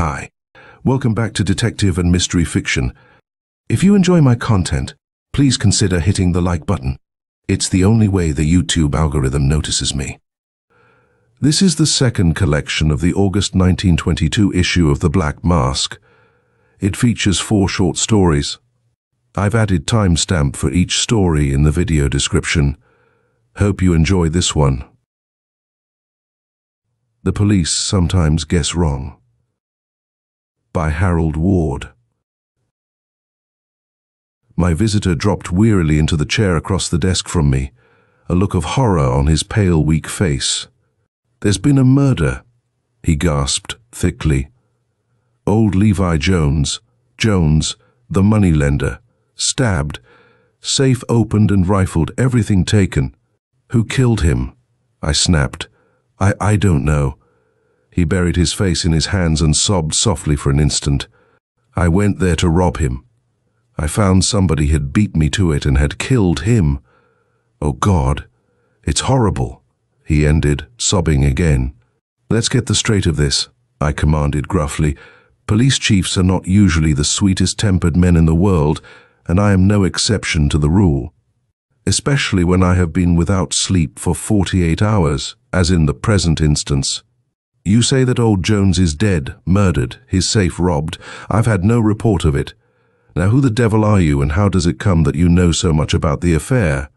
Hi, welcome back to Detective and Mystery Fiction. If you enjoy my content, please consider hitting the like button. It's the only way the YouTube algorithm notices me. This is the second collection of the August 1922 issue of The Black Mask. It features 4 short stories. I've added timestamp for each story in the video description. Hope you enjoy this one. The Police Sometimes Guess Wrong, by Harold Ward. My visitor dropped wearily into the chair across the desk from me, a look of horror on his pale, weak face. "There's been a murder," he gasped thickly. "Old Levi Jones, the moneylender, stabbed, safe opened and rifled, everything taken. Who killed him?" I snapped. I don't know." He buried his face in his hands and sobbed softly for an instant. "I went there to rob him. I found somebody had beat me to it and had killed him. Oh God, it's horrible," he ended, sobbing again. "Let's get the straight of this," I commanded gruffly. "Police chiefs are not usually the sweetest-tempered men in the world, and I am no exception to the rule. Especially when I have been without sleep for 48 hours, as in the present instance. You say that old Jones is dead, murdered, his safe robbed. I've had no report of it. Now who the devil are you, and how does it come that you know so much about the affair?"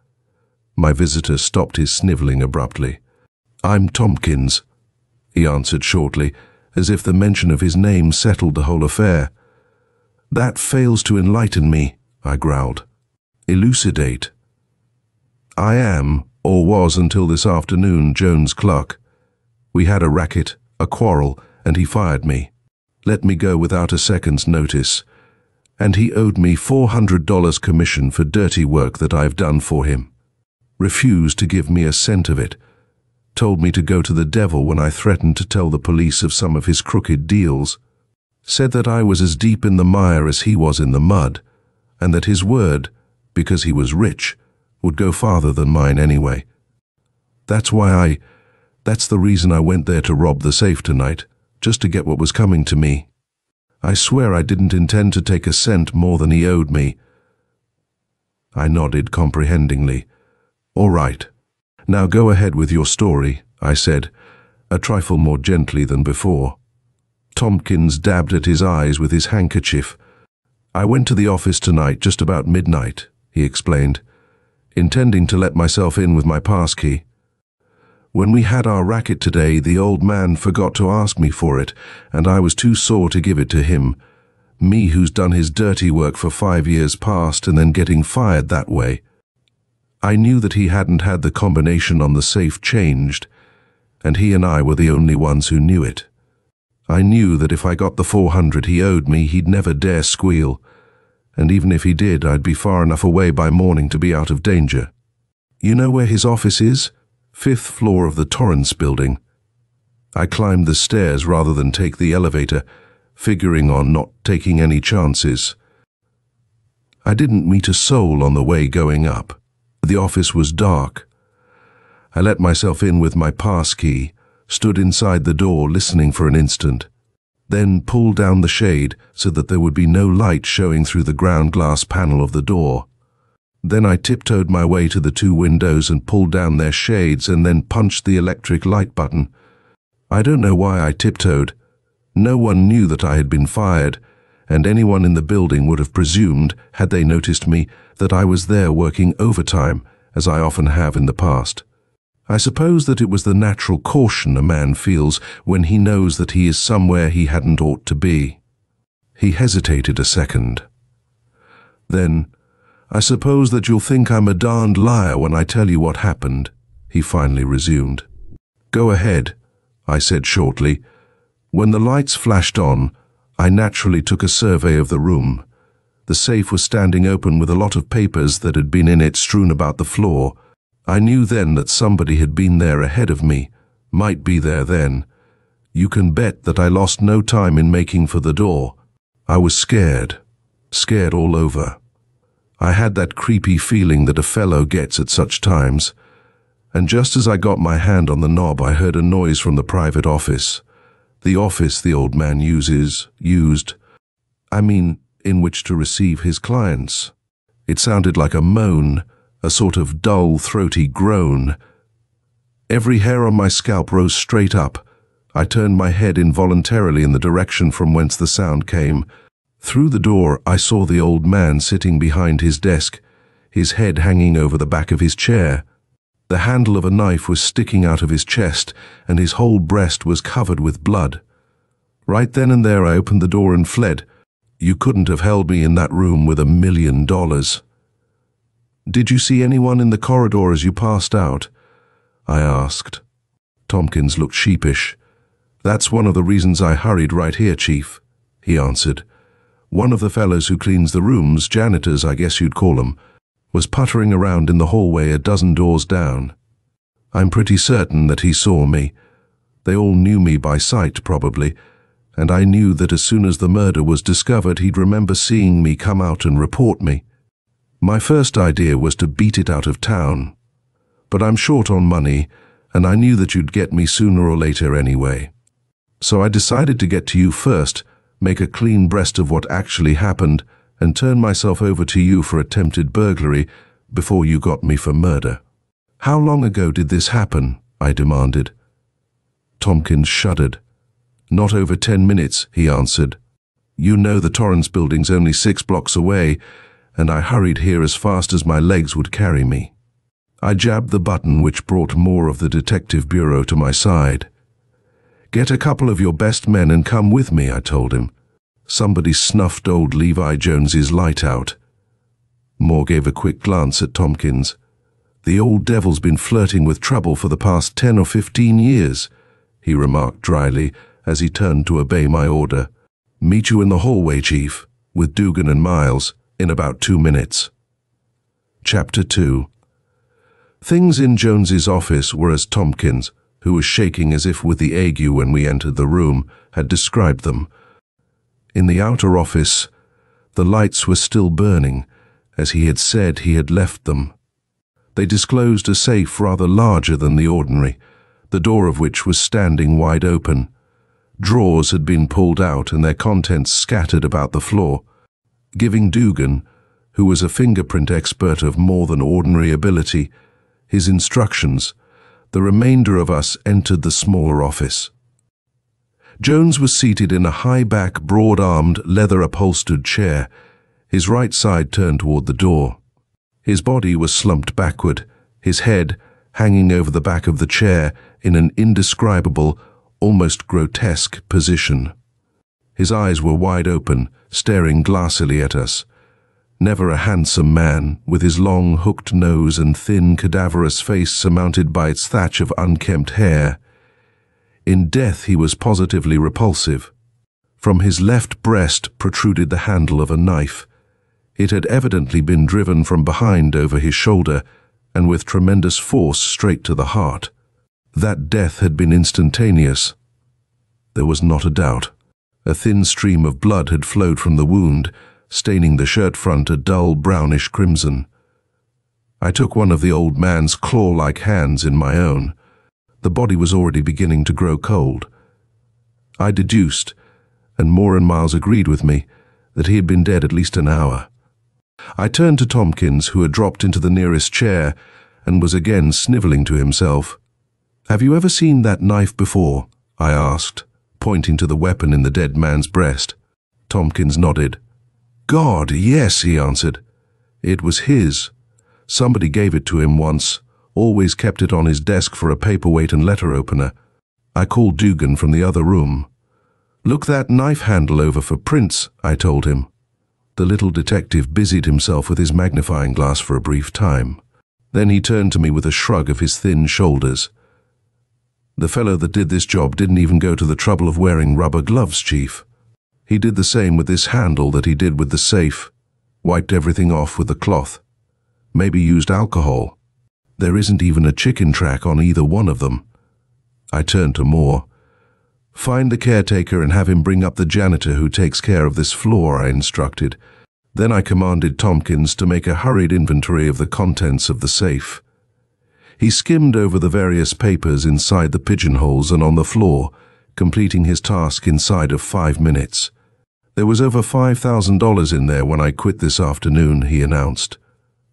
My visitor stopped his sniveling abruptly. "I'm Tompkins," he answered shortly, as if the mention of his name settled the whole affair. "That fails to enlighten me," I growled. "Elucidate." "I am, or was until this afternoon, Jones Clark. We had a racket, a quarrel, and he fired me. Let me go without a second's notice. And he owed me $400 commission for dirty work that I've done for him. Refused to give me a cent of it. Told me to go to the devil when I threatened to tell the police of some of his crooked deals. Said that I was as deep in the mire as he was in the mud, and that his word, because he was rich, would go farther than mine anyway. That's the reason I went there to rob the safe tonight, just to get what was coming to me. I swear I didn't intend to take a cent more than he owed me." I nodded comprehendingly. "All right. Now go ahead with your story," I said, a trifle more gently than before. Tompkins dabbed at his eyes with his handkerchief. "I went to the office tonight just about midnight," he explained, "intending to let myself in with my passkey. When we had our racket today, the old man forgot to ask me for it, and I was too sore to give it to him. Me who's done his dirty work for 5 years past and then getting fired that way. I knew that he hadn't had the combination on the safe changed, and he and I were the only ones who knew it. I knew that if I got the 400 he owed me, he'd never dare squeal, and even if he did, I'd be far enough away by morning to be out of danger. You know where his office is? 5th floor of the Torrance building." I climbed the stairs rather than take the elevator, figuring on not taking any chances. I didn't meet a soul on the way going up. The office was dark. I let myself in with my passkey, stood inside the door listening for an instant, then pulled down the shade so that there would be no light showing through the ground glass panel of the door. Then I tiptoed my way to the 2 windows and pulled down their shades and then punched the electric light button. I don't know why I tiptoed. No one knew that I had been fired, and anyone in the building would have presumed, had they noticed me, that I was there working overtime, as I often have in the past. I suppose that it was the natural caution a man feels when he knows that he is somewhere he hadn't ought to be. He hesitated a second. Then, "I suppose that you'll think I'm a darned liar when I tell you what happened," he finally resumed. "Go ahead," I said shortly. When the lights flashed on, I naturally took a survey of the room. The safe was standing open with a lot of papers that had been in it strewn about the floor. I knew then that somebody had been there ahead of me, might be there then. You can bet that I lost no time in making for the door. I was scared all over. I had that creepy feeling that a fellow gets at such times, and just as I got my hand on the knob I heard a noise from the private office. The office the old man used, in which to receive his clients. It sounded like a moan, a sort of dull, throaty groan. Every hair on my scalp rose straight up. I turned my head involuntarily in the direction from whence the sound came. Through the door, I saw the old man sitting behind his desk, his head hanging over the back of his chair. The handle of a knife was sticking out of his chest, and his whole breast was covered with blood. Right then and there I opened the door and fled. You couldn't have held me in that room with $1 million. Did you see anyone in the corridor as you passed out? I asked. Tompkins looked sheepish. That's one of the reasons I hurried right here, Chief, he answered. One of the fellows who cleans the rooms, janitors I guess you'd call them, was puttering around in the hallway a dozen doors down. I'm pretty certain that he saw me. They all knew me by sight, probably, and I knew that as soon as the murder was discovered, he'd remember seeing me come out and report me. My first idea was to beat it out of town, but I'm short on money, and I knew that you'd get me sooner or later anyway. So I decided to get to you first, make a clean breast of what actually happened, and turn myself over to you for attempted burglary before you got me for murder. How long ago did this happen? I demanded. Tompkins shuddered. Not over 10 minutes, he answered. You know the Torrance building's only 6 blocks away, and I hurried here as fast as my legs would carry me. I jabbed the button which brought more of the detective bureau to my side. Get a couple of your best men and come with me, I told him. Somebody snuffed old Levi Jones's light out. Moore gave a quick glance at Tompkins. The old devil's been flirting with trouble for the past 10 or 15 years, he remarked dryly as he turned to obey my order. Meet you in the hallway, Chief, with Dugan and Miles, in about 2 minutes. Chapter 2. Things in Jones's office were as Tompkins, who was shaking as if with the ague when we entered the room, had described them. In the outer office, the lights were still burning, as he had said he had left them. They disclosed a safe rather larger than the ordinary, the door of which was standing wide open. Drawers had been pulled out and their contents scattered about the floor, giving Dugan, who was a fingerprint expert of more than ordinary ability, his instructions. The remainder of us entered the smaller office. Jones was seated in a high-back, broad-armed, leather-upholstered chair, his right side turned toward the door. His body was slumped backward, his head hanging over the back of the chair in an indescribable, almost grotesque position. His eyes were wide open, staring glassily at us. Never a handsome man, with his long, hooked nose and thin, cadaverous face surmounted by its thatch of unkempt hair. In death he was positively repulsive. From his left breast protruded the handle of a knife. It had evidently been driven from behind over his shoulder, and with tremendous force straight to the heart. That death had been instantaneous. There was not a doubt. A thin stream of blood had flowed from the wound, staining the shirt front a dull brownish crimson. I took one of the old man's claw-like hands in my own. The body was already beginning to grow cold. I deduced, and Moore and Miles agreed with me, that he had been dead at least an hour. I turned to Tompkins, who had dropped into the nearest chair and was again snivelling to himself. "Have you ever seen that knife before?" I asked, pointing to the weapon in the dead man's breast. Tompkins nodded. "God, yes," he answered. "It was his. Somebody gave it to him once, always kept it on his desk for a paperweight and letter opener. I called Dugan from the other room. Look that knife handle over for prints, I told him. The little detective busied himself with his magnifying glass for a brief time. Then he turned to me with a shrug of his thin shoulders. The fellow that did this job didn't even go to the trouble of wearing rubber gloves, Chief. He did the same with this handle that he did with the safe. Wiped everything off with a cloth. Maybe used alcohol. There isn't even a chicken track on either one of them." I turned to Moore. "Find the caretaker and have him bring up the janitor who takes care of this floor," I instructed. Then I commanded Tompkins to make a hurried inventory of the contents of the safe. He skimmed over the various papers inside the pigeonholes and on the floor, completing his task inside of 5 minutes. "There was over $5,000 in there when I quit this afternoon," he announced.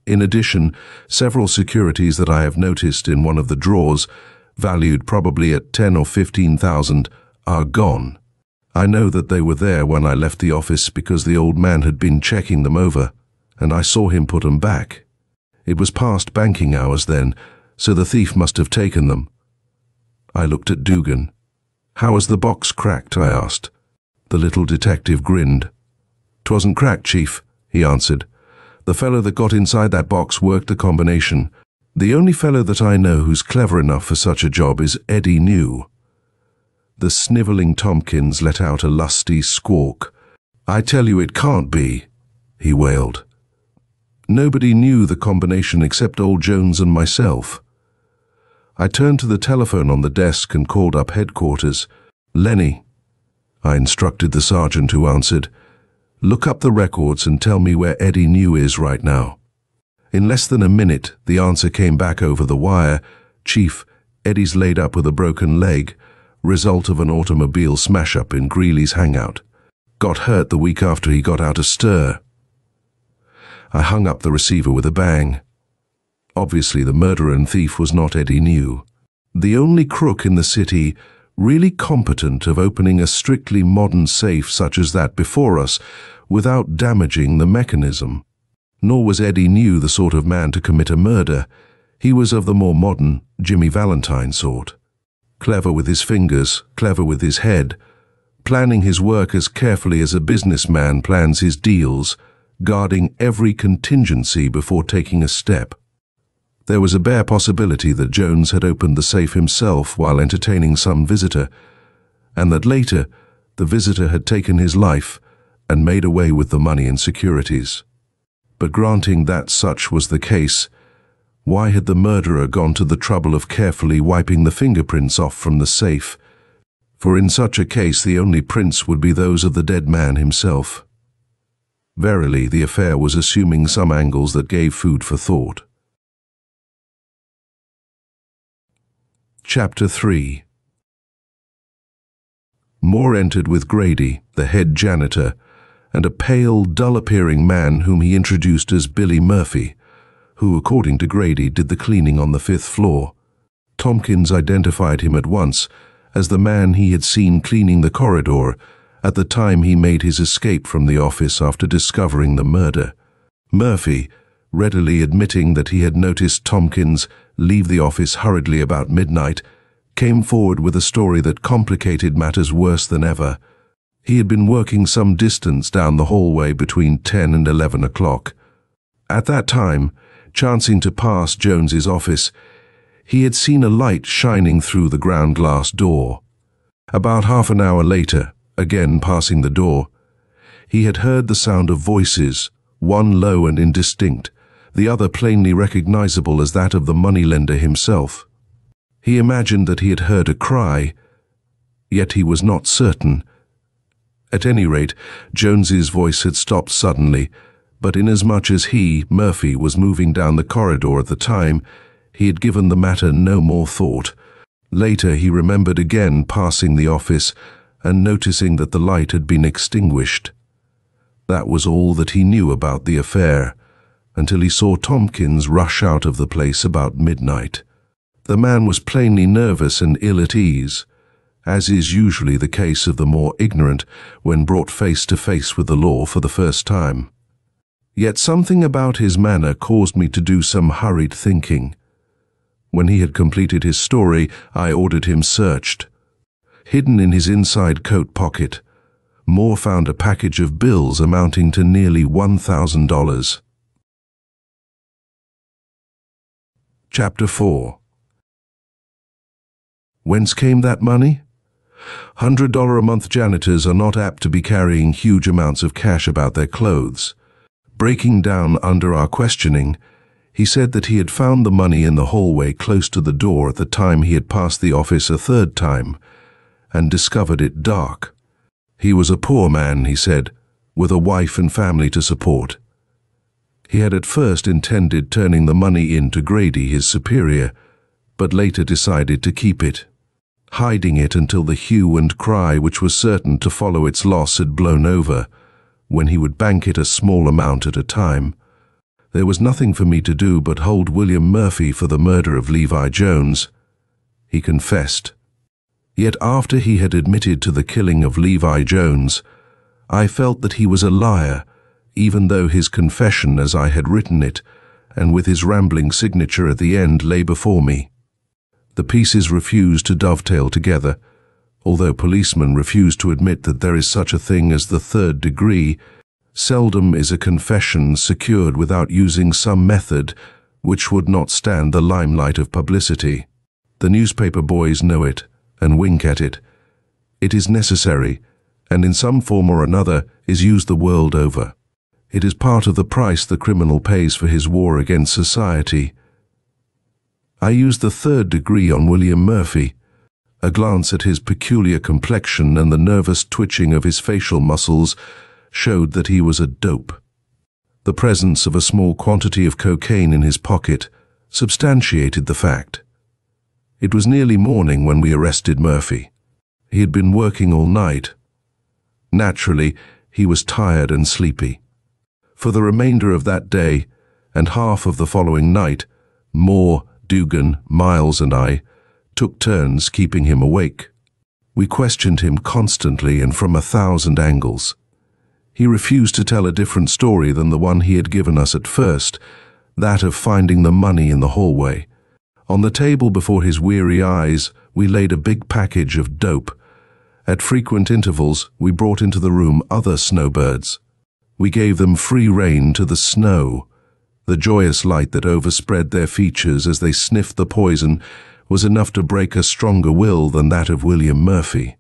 "In addition, several securities that I have noticed in one of the drawers, valued probably at 10 or 15,000, are gone. I know that they were there when I left the office because the old man had been checking them over, and I saw him put them back. It was past banking hours then, so the thief must have taken them." I looked at Dugan. "How was the box cracked?" I asked. The little detective grinned. "'Twasn't cracked, Chief," he answered. "The fellow that got inside that box worked the combination. The only fellow that I know who's clever enough for such a job is Eddie New." The snivelling Tompkins let out a lusty squawk. "I tell you it can't be," he wailed. "Nobody knew the combination except old Jones and myself." I turned to the telephone on the desk and called up headquarters. "Lenny," I instructed the sergeant who answered, "look up the records and tell me where Eddie New is right now." In less than a minute, the answer came back over the wire. "Chief, Eddie's laid up with a broken leg, result of an automobile smash-up in Greeley's hangout. Got hurt the week after he got out of stir." I hung up the receiver with a bang. Obviously, the murderer and thief was not Eddie New. The only crook in the city really competent of opening a strictly modern safe such as that before us without damaging the mechanism. Nor was Eddie New the sort of man to commit a murder. He was of the more modern Jimmy Valentine sort. Clever with his fingers, clever with his head, planning his work as carefully as a businessman plans his deals, guarding every contingency before taking a step. There was a bare possibility that Jones had opened the safe himself while entertaining some visitor, and that later the visitor had taken his life and made away with the money and securities. But granting that such was the case, why had the murderer gone to the trouble of carefully wiping the fingerprints off from the safe? For in such a case the only prints would be those of the dead man himself. Verily, the affair was assuming some angles that gave food for thought. Chapter 3. Moore entered with Grady, the head janitor, and a pale, dull-appearing man whom he introduced as Billy Murphy, who, according to Grady, did the cleaning on the 5th floor. Tompkins identified him at once as the man he had seen cleaning the corridor at the time he made his escape from the office after discovering the murder. Murphy, readily admitting that he had noticed Tompkins leave the office hurriedly about midnight, came forward with a story that complicated matters worse than ever. He had been working some distance down the hallway between 10 and 11 o'clock. At that time, chancing to pass Jones's office, he had seen a light shining through the ground glass door. About half an hour later, again passing the door, he had heard the sound of voices, one low and indistinct, the other plainly recognizable as that of the moneylender himself. He imagined that he had heard a cry, yet he was not certain. At any rate, Jones's voice had stopped suddenly, but inasmuch as he, Murphy, was moving down the corridor at the time, he had given the matter no more thought. Later he remembered again passing the office and noticing that the light had been extinguished. That was all that he knew about the affair, until he saw Tompkins rush out of the place about midnight. The man was plainly nervous and ill at ease, as is usually the case of the more ignorant when brought face to face with the law for the first time. Yet something about his manner caused me to do some hurried thinking. When he had completed his story, I ordered him searched. Hidden in his inside coat pocket, Moore found a package of bills amounting to nearly $1,000. Chapter 4. Whence came that money? $100-a-month janitors are not apt to be carrying huge amounts of cash about their clothes. Breaking down under our questioning, he said that he had found the money in the hallway close to the door at the time he had passed the office a third time, and discovered it dark. He was a poor man, he said, with a wife and family to support. He had at first intended turning the money in to Grady, his superior, but later decided to keep it. hiding it until the hue and cry which was certain to follow its loss had blown over, when he would bank it a small amount at a time. There was nothing for me to do but hold William Murphy for the murder of Levi Jones. He confessed. Yet after he had admitted to the killing of Levi Jones, I felt that he was a liar, even though his confession as I had written it, and with his rambling signature at the end, lay before me. The pieces refused to dovetail together. Although policemen refuse to admit that there is such a thing as the third degree, seldom is a confession secured without using some method which would not stand the limelight of publicity. The newspaper boys know it and wink at it. It is necessary, and in some form or another is used the world over. It is part of the price the criminal pays for his war against society. I used the third degree on William Murphy. A glance at his peculiar complexion and the nervous twitching of his facial muscles showed that he was a dope. The presence of a small quantity of cocaine in his pocket substantiated the fact. It was nearly morning when we arrested Murphy. He had been working all night. Naturally, he was tired and sleepy. For the remainder of that day and half of the following night, Moore, Dugan, Miles, and I took turns keeping him awake. We questioned him constantly and from 1,000 angles. He refused to tell a different story than the one he had given us at first, that of finding the money in the hallway. On the table before his weary eyes, we laid a big package of dope. At frequent intervals, we brought into the room other snowbirds. We gave them free rein to the snow. The joyous light that overspread their features as they sniffed the poison was enough to break a stronger will than that of William Murphy.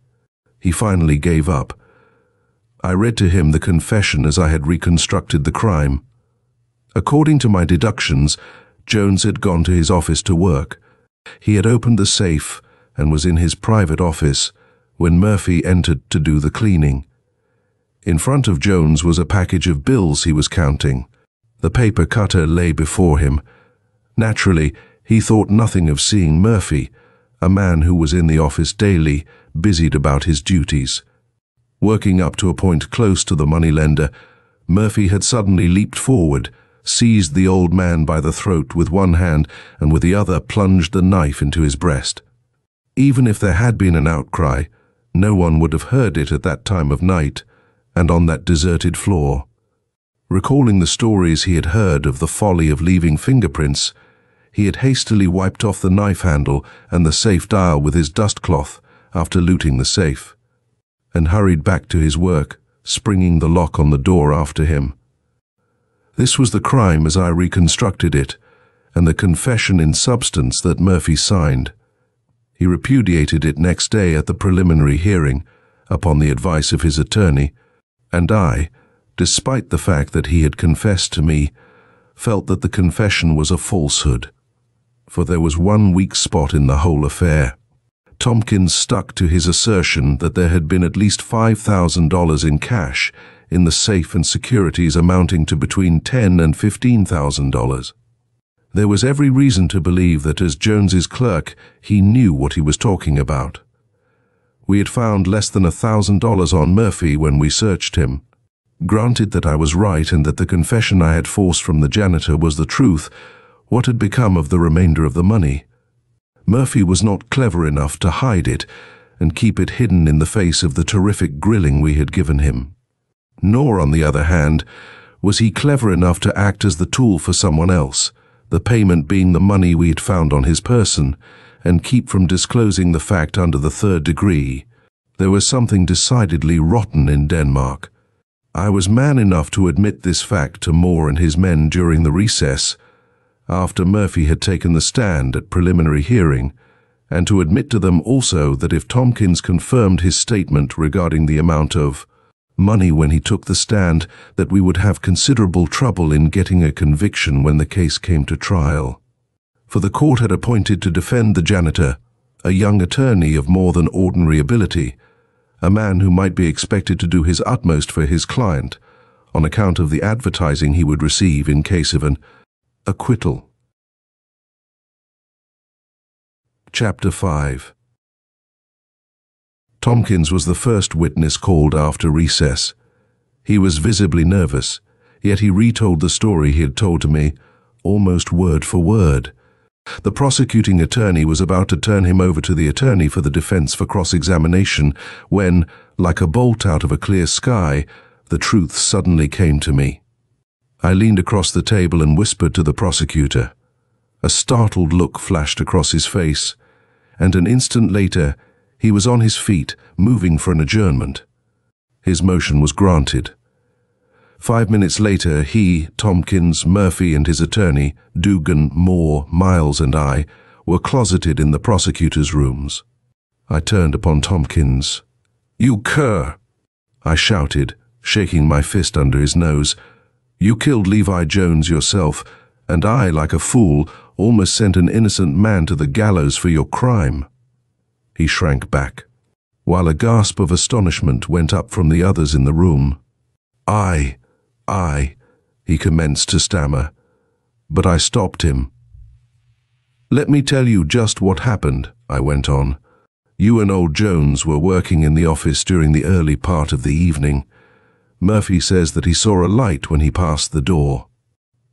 He finally gave up. I read to him the confession as I had reconstructed the crime. According to my deductions, Jones had gone to his office to work. He had opened the safe and was in his private office when Murphy entered to do the cleaning. In front of Jones was a package of bills he was counting. The paper cutter lay before him. Naturally, he thought nothing of seeing Murphy, a man who was in the office daily, busied about his duties. Working up to a point close to the moneylender, Murphy had suddenly leaped forward, seized the old man by the throat with one hand and with the other plunged the knife into his breast. Even if there had been an outcry, no one would have heard it at that time of night and on that deserted floor. Recalling the stories he had heard of the folly of leaving fingerprints, he had hastily wiped off the knife handle and the safe dial with his dustcloth after looting the safe, and hurried back to his work, springing the lock on the door after him. This was the crime as I reconstructed it, and the confession in substance that Murphy signed. He repudiated it next day at the preliminary hearing, upon the advice of his attorney, and I, despite the fact that he had confessed to me, felt that the confession was a falsehood. For there was one weak spot in the whole affair. Tompkins stuck to his assertion that there had been at least $5,000 in cash in the safe and securities amounting to between $10,000 and $15,000. There was every reason to believe that as Jones's clerk, he knew what he was talking about. We had found less than $1,000 on Murphy when we searched him. Granted that I was right and that the confession I had forced from the janitor was the truth, what had become of the remainder of the money? Murphy was not clever enough to hide it and keep it hidden in the face of the terrific grilling we had given him. Nor, on the other hand, was he clever enough to act as the tool for someone else, the payment being the money we had found on his person, and keep from disclosing the fact under the third degree. There was something decidedly rotten in Denmark. I was man enough to admit this fact to Moore and his men during the recess, after Murphy had taken the stand at preliminary hearing, and to admit to them also that if Tompkins confirmed his statement regarding the amount of money when he took the stand, that we would have considerable trouble in getting a conviction when the case came to trial. For the court had appointed to defend the janitor a young attorney of more than ordinary ability, a man who might be expected to do his utmost for his client, on account of the advertising he would receive in case of an acquittal. Chapter 5. Tompkins was the first witness called after recess. He was visibly nervous, yet he retold the story he had told to me, almost word for word. The prosecuting attorney was about to turn him over to the attorney for the defense for cross-examination when, like a bolt out of a clear sky, the truth suddenly came to me. I leaned across the table and whispered to the prosecutor. A startled look flashed across his face, and an instant later he was on his feet, moving for an adjournment. His motion was granted. 5 minutes later, he, Tompkins, Murphy and his attorney, Dugan, Moore, Miles and I, were closeted in the prosecutor's rooms. I turned upon Tompkins. "You cur!" I shouted, shaking my fist under his nose. "You killed Levi Jones yourself, and I, like a fool, almost sent an innocent man to the gallows for your crime." He shrank back, while a gasp of astonishment went up from the others in the room. I, he commenced to stammer, but I stopped him. "Let me tell you just what happened," I went on. "You and old Jones were working in the office during the early part of the evening. Murphy says that he saw a light when he passed the door.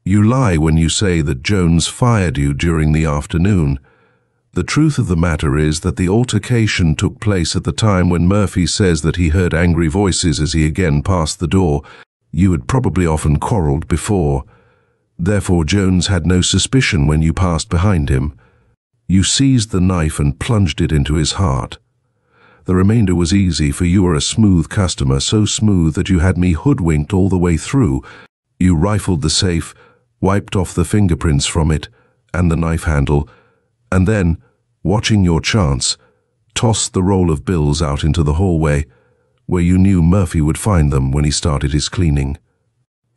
You lie when you say that Jones fired you during the afternoon. The truth of the matter is that the altercation took place at the time when Murphy says that he heard angry voices as he again passed the door. You had probably often quarreled before. Therefore, Jones had no suspicion when you passed behind him. You seized the knife and plunged it into his heart. The remainder was easy, for you are a smooth customer, so smooth that you had me hoodwinked all the way through. You rifled the safe, wiped off the fingerprints from it and the knife handle, and then, watching your chance, tossed the roll of bills out into the hallway, where you knew Murphy would find them when he started his cleaning.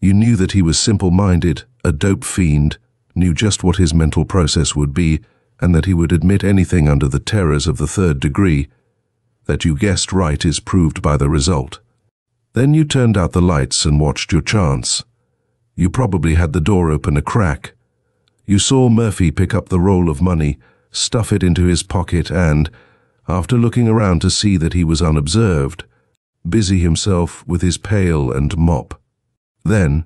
You knew that he was simple-minded, a dope fiend, knew just what his mental process would be, and that he would admit anything under the terrors of the third degree. That you guessed right is proved by the result. Then you turned out the lights and watched your chance. You probably had the door open a crack. You saw Murphy pick up the roll of money, stuff it into his pocket and, after looking around to see that he was unobserved, busy himself with his pail and mop. Then,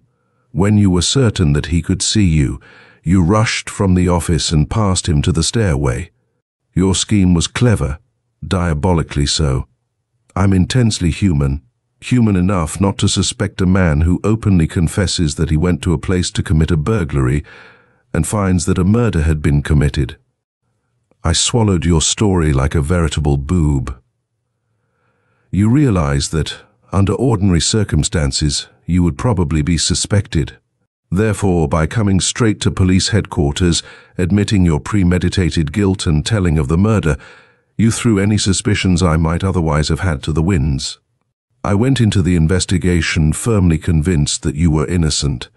when you were certain that he could see you, you rushed from the office and passed him to the stairway. Your scheme was clever, diabolically so. I'm intensely human enough not to suspect a man who openly confesses that he went to a place to commit a burglary and finds that a murder had been committed. I swallowed your story like a veritable boob. You realize that, under ordinary circumstances, you would probably be suspected. Therefore, by coming straight to police headquarters, admitting your premeditated guilt and telling of the murder, you threw any suspicions I might otherwise have had to the winds. I went into the investigation firmly convinced that you were innocent.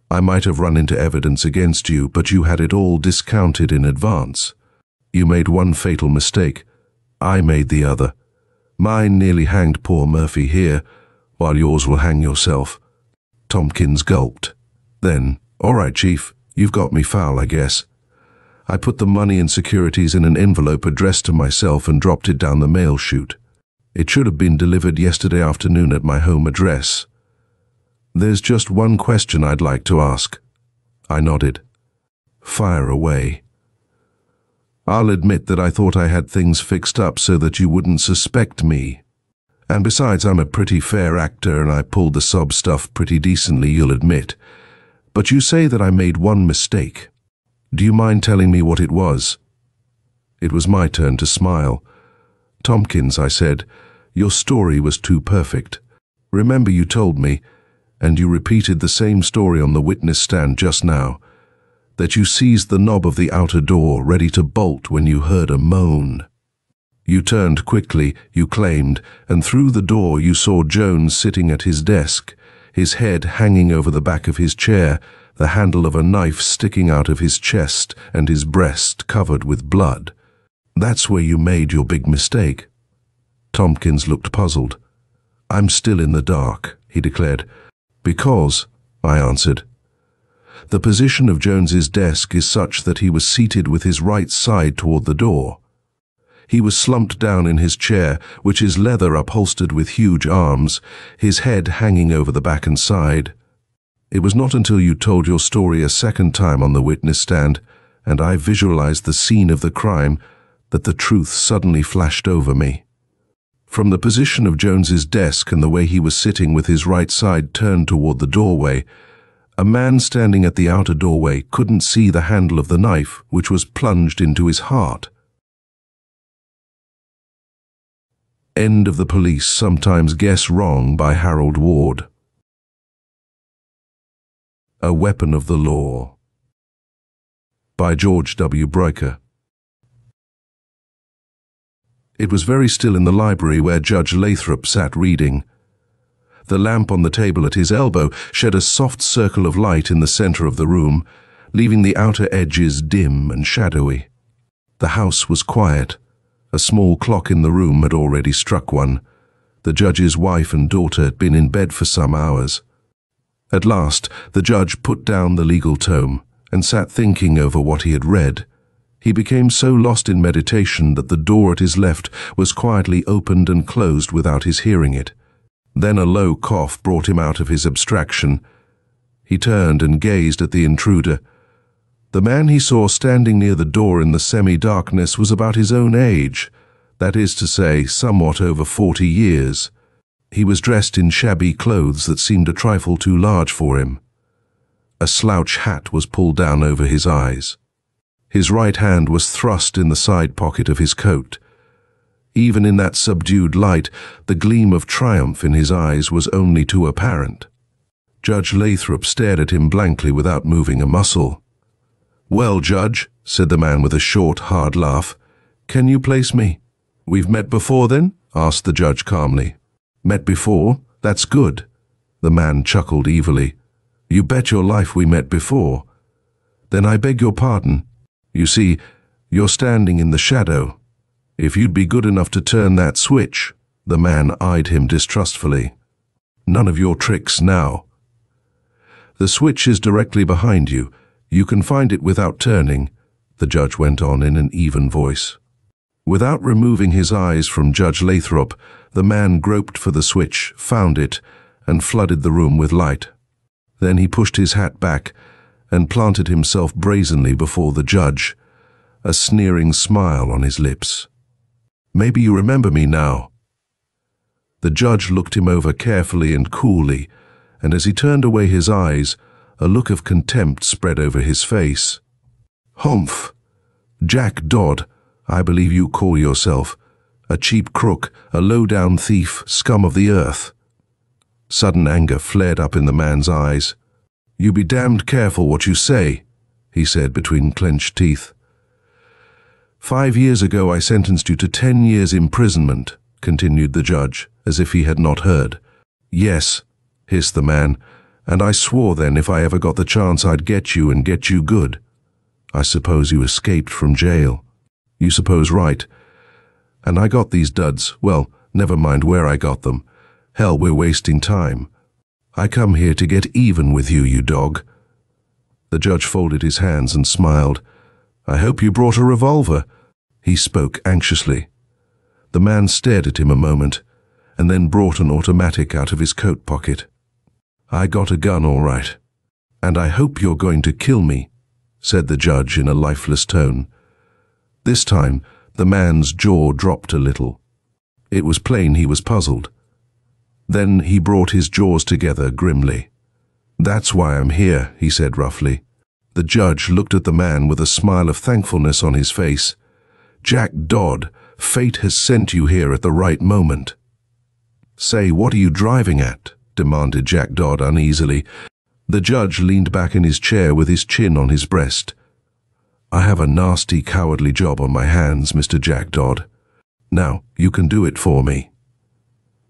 I might have run into evidence against you, but you had it all discounted in advance. You made one fatal mistake. I made the other. Mine nearly hanged poor Murphy here, while yours will hang yourself." Tompkins gulped. Then, "All right, Chief, you've got me foul, I guess." I put the money and securities in an envelope addressed to myself and dropped it down the mail chute. It should have been delivered yesterday afternoon at my home address. "There's just one question I'd like to ask." I nodded. "Fire away." "I'll admit that I thought I had things fixed up so that you wouldn't suspect me. And besides, I'm a pretty fair actor and I pulled the sob stuff pretty decently, you'll admit. But you say that I made one mistake. Do you mind telling me what it was?" It was my turn to smile. "Tompkins," I said, "your story was too perfect. Remember you told me, and you repeated the same story on the witness stand just now, that you seized the knob of the outer door, ready to bolt when you heard a moan. You turned quickly, you claimed, and through the door you saw Jones sitting at his desk, his head hanging over the back of his chair, the handle of a knife sticking out of his chest and his breast covered with blood. That's where you made your big mistake." Tompkins looked puzzled. "I'm still in the dark," he declared. "Because," I answered, "the position of Jones's desk is such that he was seated with his right side toward the door. He was slumped down in his chair, which is leather upholstered with huge arms, his head hanging over the back and side. It was not until you told your story a second time on the witness stand, and I visualized the scene of the crime, that the truth suddenly flashed over me. From the position of Jones's desk and the way he was sitting with his right side turned toward the doorway, a man standing at the outer doorway couldn't see the handle of the knife which was plunged into his heart. End of The Police Sometimes Guess Wrong by Harold Ward. A Weapon of the Law by George W. Breuker. It was very still in the library where Judge Lathrop sat reading. The lamp on the table at his elbow shed a soft circle of light in the center of the room, leaving the outer edges dim and shadowy. The house was quiet. A small clock in the room had already struck one. The judge's wife and daughter had been in bed for some hours. At last, the judge put down the legal tome and sat thinking over what he had read. He became so lost in meditation that the door at his left was quietly opened and closed without his hearing it. Then a low cough brought him out of his abstraction. He turned and gazed at the intruder. The man he saw standing near the door in the semi-darkness was about his own age, that is to say, somewhat over 40 years. He was dressed in shabby clothes that seemed a trifle too large for him. A slouch hat was pulled down over his eyes. His right hand was thrust in the side pocket of his coat. Even in that subdued light, the gleam of triumph in his eyes was only too apparent. Judge Lathrop stared at him blankly without moving a muscle. "Well, Judge," said the man with a short, hard laugh, "can you place me?" "We've met before, then?" asked the judge calmly. "Met before? That's good." The man chuckled evilly. "You bet your life we met before." "Then I beg your pardon. You see, you're standing in the shadow. If you'd be good enough to turn that switch." The man eyed him distrustfully. "None of your tricks now." "The switch is directly behind you. You can find it without turning," the judge went on in an even voice. Without removing his eyes from Judge Lathrop, the man groped for the switch, found it, and flooded the room with light. Then he pushed his hat back and planted himself brazenly before the judge, a sneering smile on his lips. "Maybe you remember me now." The judge looked him over carefully and coolly, and as he turned away his eyes, a look of contempt spread over his face. "Humph! Jack Dodd, I believe you call yourself. A cheap crook, a low-down thief, scum of the earth." Sudden anger flared up in the man's eyes. "You be damned careful what you say," he said between clenched teeth. "5 years ago I sentenced you to 10 years imprisonment," continued the judge, as if he had not heard. "Yes," hissed the man, "and I swore then if I ever got the chance I'd get you and get you good. I suppose you escaped from jail. You suppose right. And I got these duds. Well, never mind where I got them. Hell, we're wasting time. I come here to get even with you, you dog." The judge folded his hands and smiled. "I hope you brought a revolver." He spoke anxiously. The man stared at him a moment, and then brought an automatic out of his coat pocket. "I got a gun, all right. And I hope you're going to kill me," said the judge in a lifeless tone. This time, the man's jaw dropped a little. It was plain he was puzzled. Then he brought his jaws together grimly. "That's why I'm here," he said roughly. The judge looked at the man with a smile of thankfulness on his face. "Jack Dodd, fate has sent you here at the right moment." "Say, what are you driving at?" demanded Jack Dodd uneasily. The judge leaned back in his chair with his chin on his breast. "I have a nasty, cowardly job on my hands, Mr. Jack Dodd. Now, you can do it for me."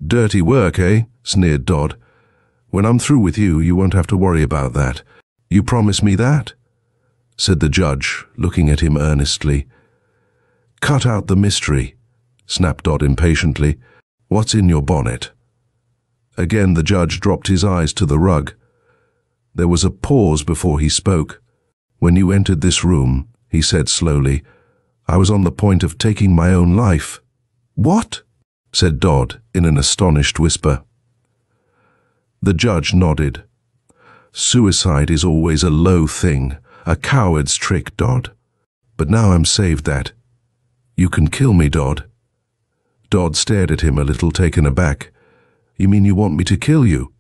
"Dirty work, eh?" sneered Dodd. "When I'm through with you, you won't have to worry about that. You promise me that?" said the judge, looking at him earnestly. "Cut out the mystery," snapped Dodd impatiently. "What's in your bonnet?" Again the judge dropped his eyes to the rug. There was a pause before he spoke. "When you entered this room," he said slowly, I was on the point of taking my own life." "What?" said Dodd in an astonished whisper. The judge nodded. "Suicide is always a low thing, a coward's trick, Dodd. But now I'm saved that. You can kill me, Dodd." Dodd stared at him a little taken aback. "You mean you want me to kill you?"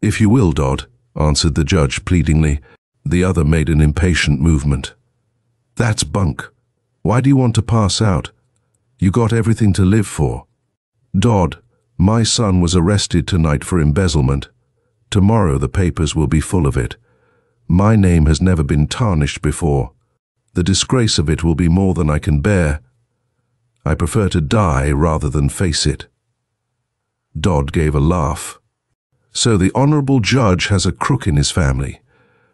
"If you will, Dodd," answered the judge pleadingly. The other made an impatient movement. "That's bunk. Why do you want to pass out? You got everything to live for." "Dodd, my son was arrested tonight for embezzlement. Tomorrow the papers will be full of it. My name has never been tarnished before. The disgrace of it will be more than I can bear. I prefer to die rather than face it." Dodd gave a laugh. "So the honorable judge has a crook in his family.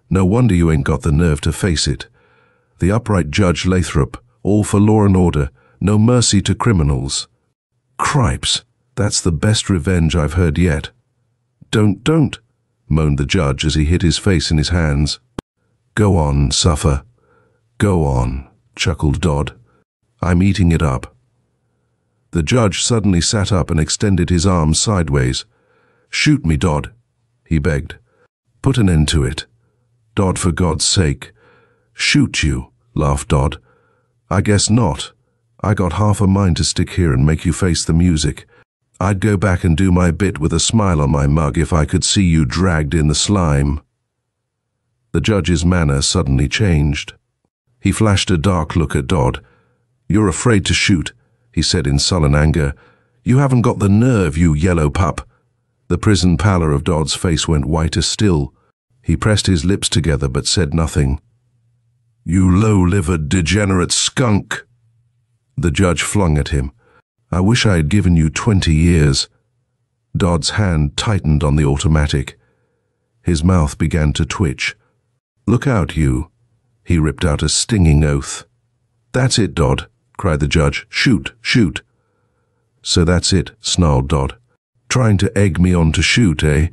No wonder you ain't got the nerve to face it. The upright Judge Lathrop, all for law and order, no mercy to criminals. Cripes, that's the best revenge I've heard yet." Don't, moaned the judge as he hid his face in his hands. "Go on, suffer. Go on," chuckled Dodd. "I'm eating it up." The judge suddenly sat up and extended his arms sideways. "Shoot me, Dodd," he begged. "Put an end to it. Dodd, for God's sake." "Shoot you," laughed Dodd. "I guess not. I got half a mind to stick here and make you face the music. I'd go back and do my bit with a smile on my mug if I could see you dragged in the slime." The judge's manner suddenly changed. He flashed a dark look at Dodd. "You're afraid to shoot," he said in sullen anger. "You haven't got the nerve, you yellow pup." The prison pallor of Dodd's face went whiter still. He pressed his lips together but said nothing. "You low-livered, degenerate skunk!" The judge flung at him. "I wish I had given you 20 years. Dodd's hand tightened on the automatic. His mouth began to twitch. "Look out, you!" He ripped out a stinging oath. "That's it, Dodd," cried the judge. "Shoot, shoot." "So that's it," snarled Dodd. "Trying to egg me on to shoot, eh?"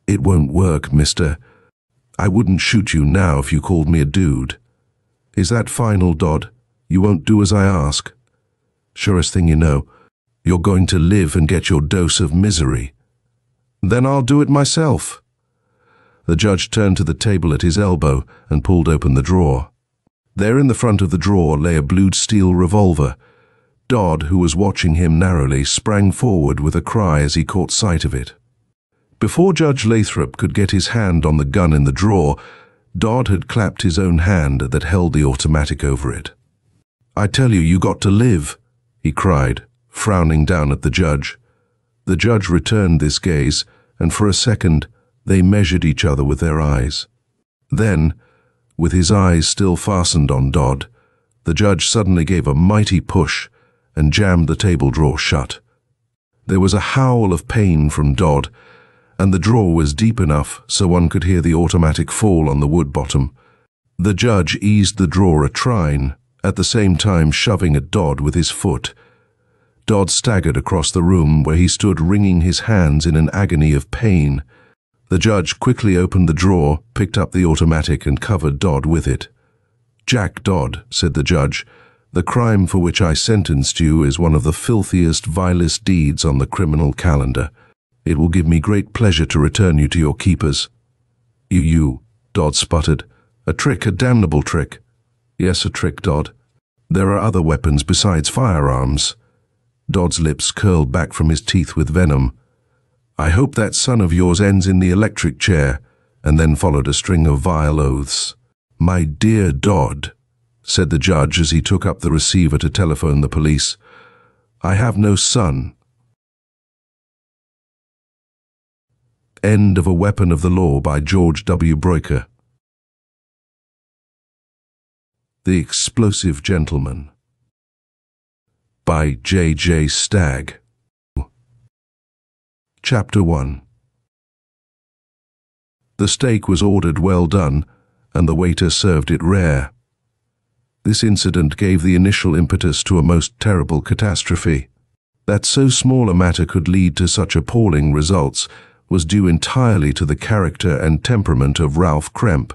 "It won't work, mister. I wouldn't shoot you now if you called me a dude. Is that final, Dodd? You won't do as I ask? Surest thing you know, you're going to live and get your dose of misery." "Then I'll do it myself." The judge turned to the table at his elbow and pulled open the drawer. There in the front of the drawer lay a blued steel revolver. Dodd, who was watching him narrowly, sprang forward with a cry as he caught sight of it. Before Judge Lathrop could get his hand on the gun in the drawer, Dodd had clapped his own hand that held the automatic over it. "I tell you, you got to live," he cried, frowning down at the judge. The judge returned this gaze, and for a second they measured each other with their eyes. Then, with his eyes still fastened on Dodd, the judge suddenly gave a mighty push and jammed the table drawer shut. There was a howl of pain from Dodd, and the drawer was deep enough so one could hear the automatic fall on the wood bottom. The judge eased the drawer a trine, at the same time shoving at Dodd with his foot. Dodd staggered across the room where he stood wringing his hands in an agony of pain. The judge quickly opened the drawer, picked up the automatic and covered Dodd with it. "Jack Dodd," said the judge, "the crime for which I sentenced you is one of the filthiest, vilest deeds on the criminal calendar. It will give me great pleasure to return you to your keepers." You, Dodd sputtered. "A trick, a damnable trick." "Yes, a trick, Dodd. There are other weapons besides firearms." Dodd's lips curled back from his teeth with venom. "I hope that son of yours ends in the electric chair," and then followed a string of vile oaths. "My dear Dodd," said the judge as he took up the receiver to telephone the police, "I have no son." End of A Weapon of the Law by George W. Breuker. The Explosive Gentleman by J. Stagg. Chapter 1. The steak was ordered well done, and the waiter served it rare. This incident gave the initial impetus to a most terrible catastrophe. That so small a matter could lead to such appalling results was due entirely to the character and temperament of Ralph Kremp.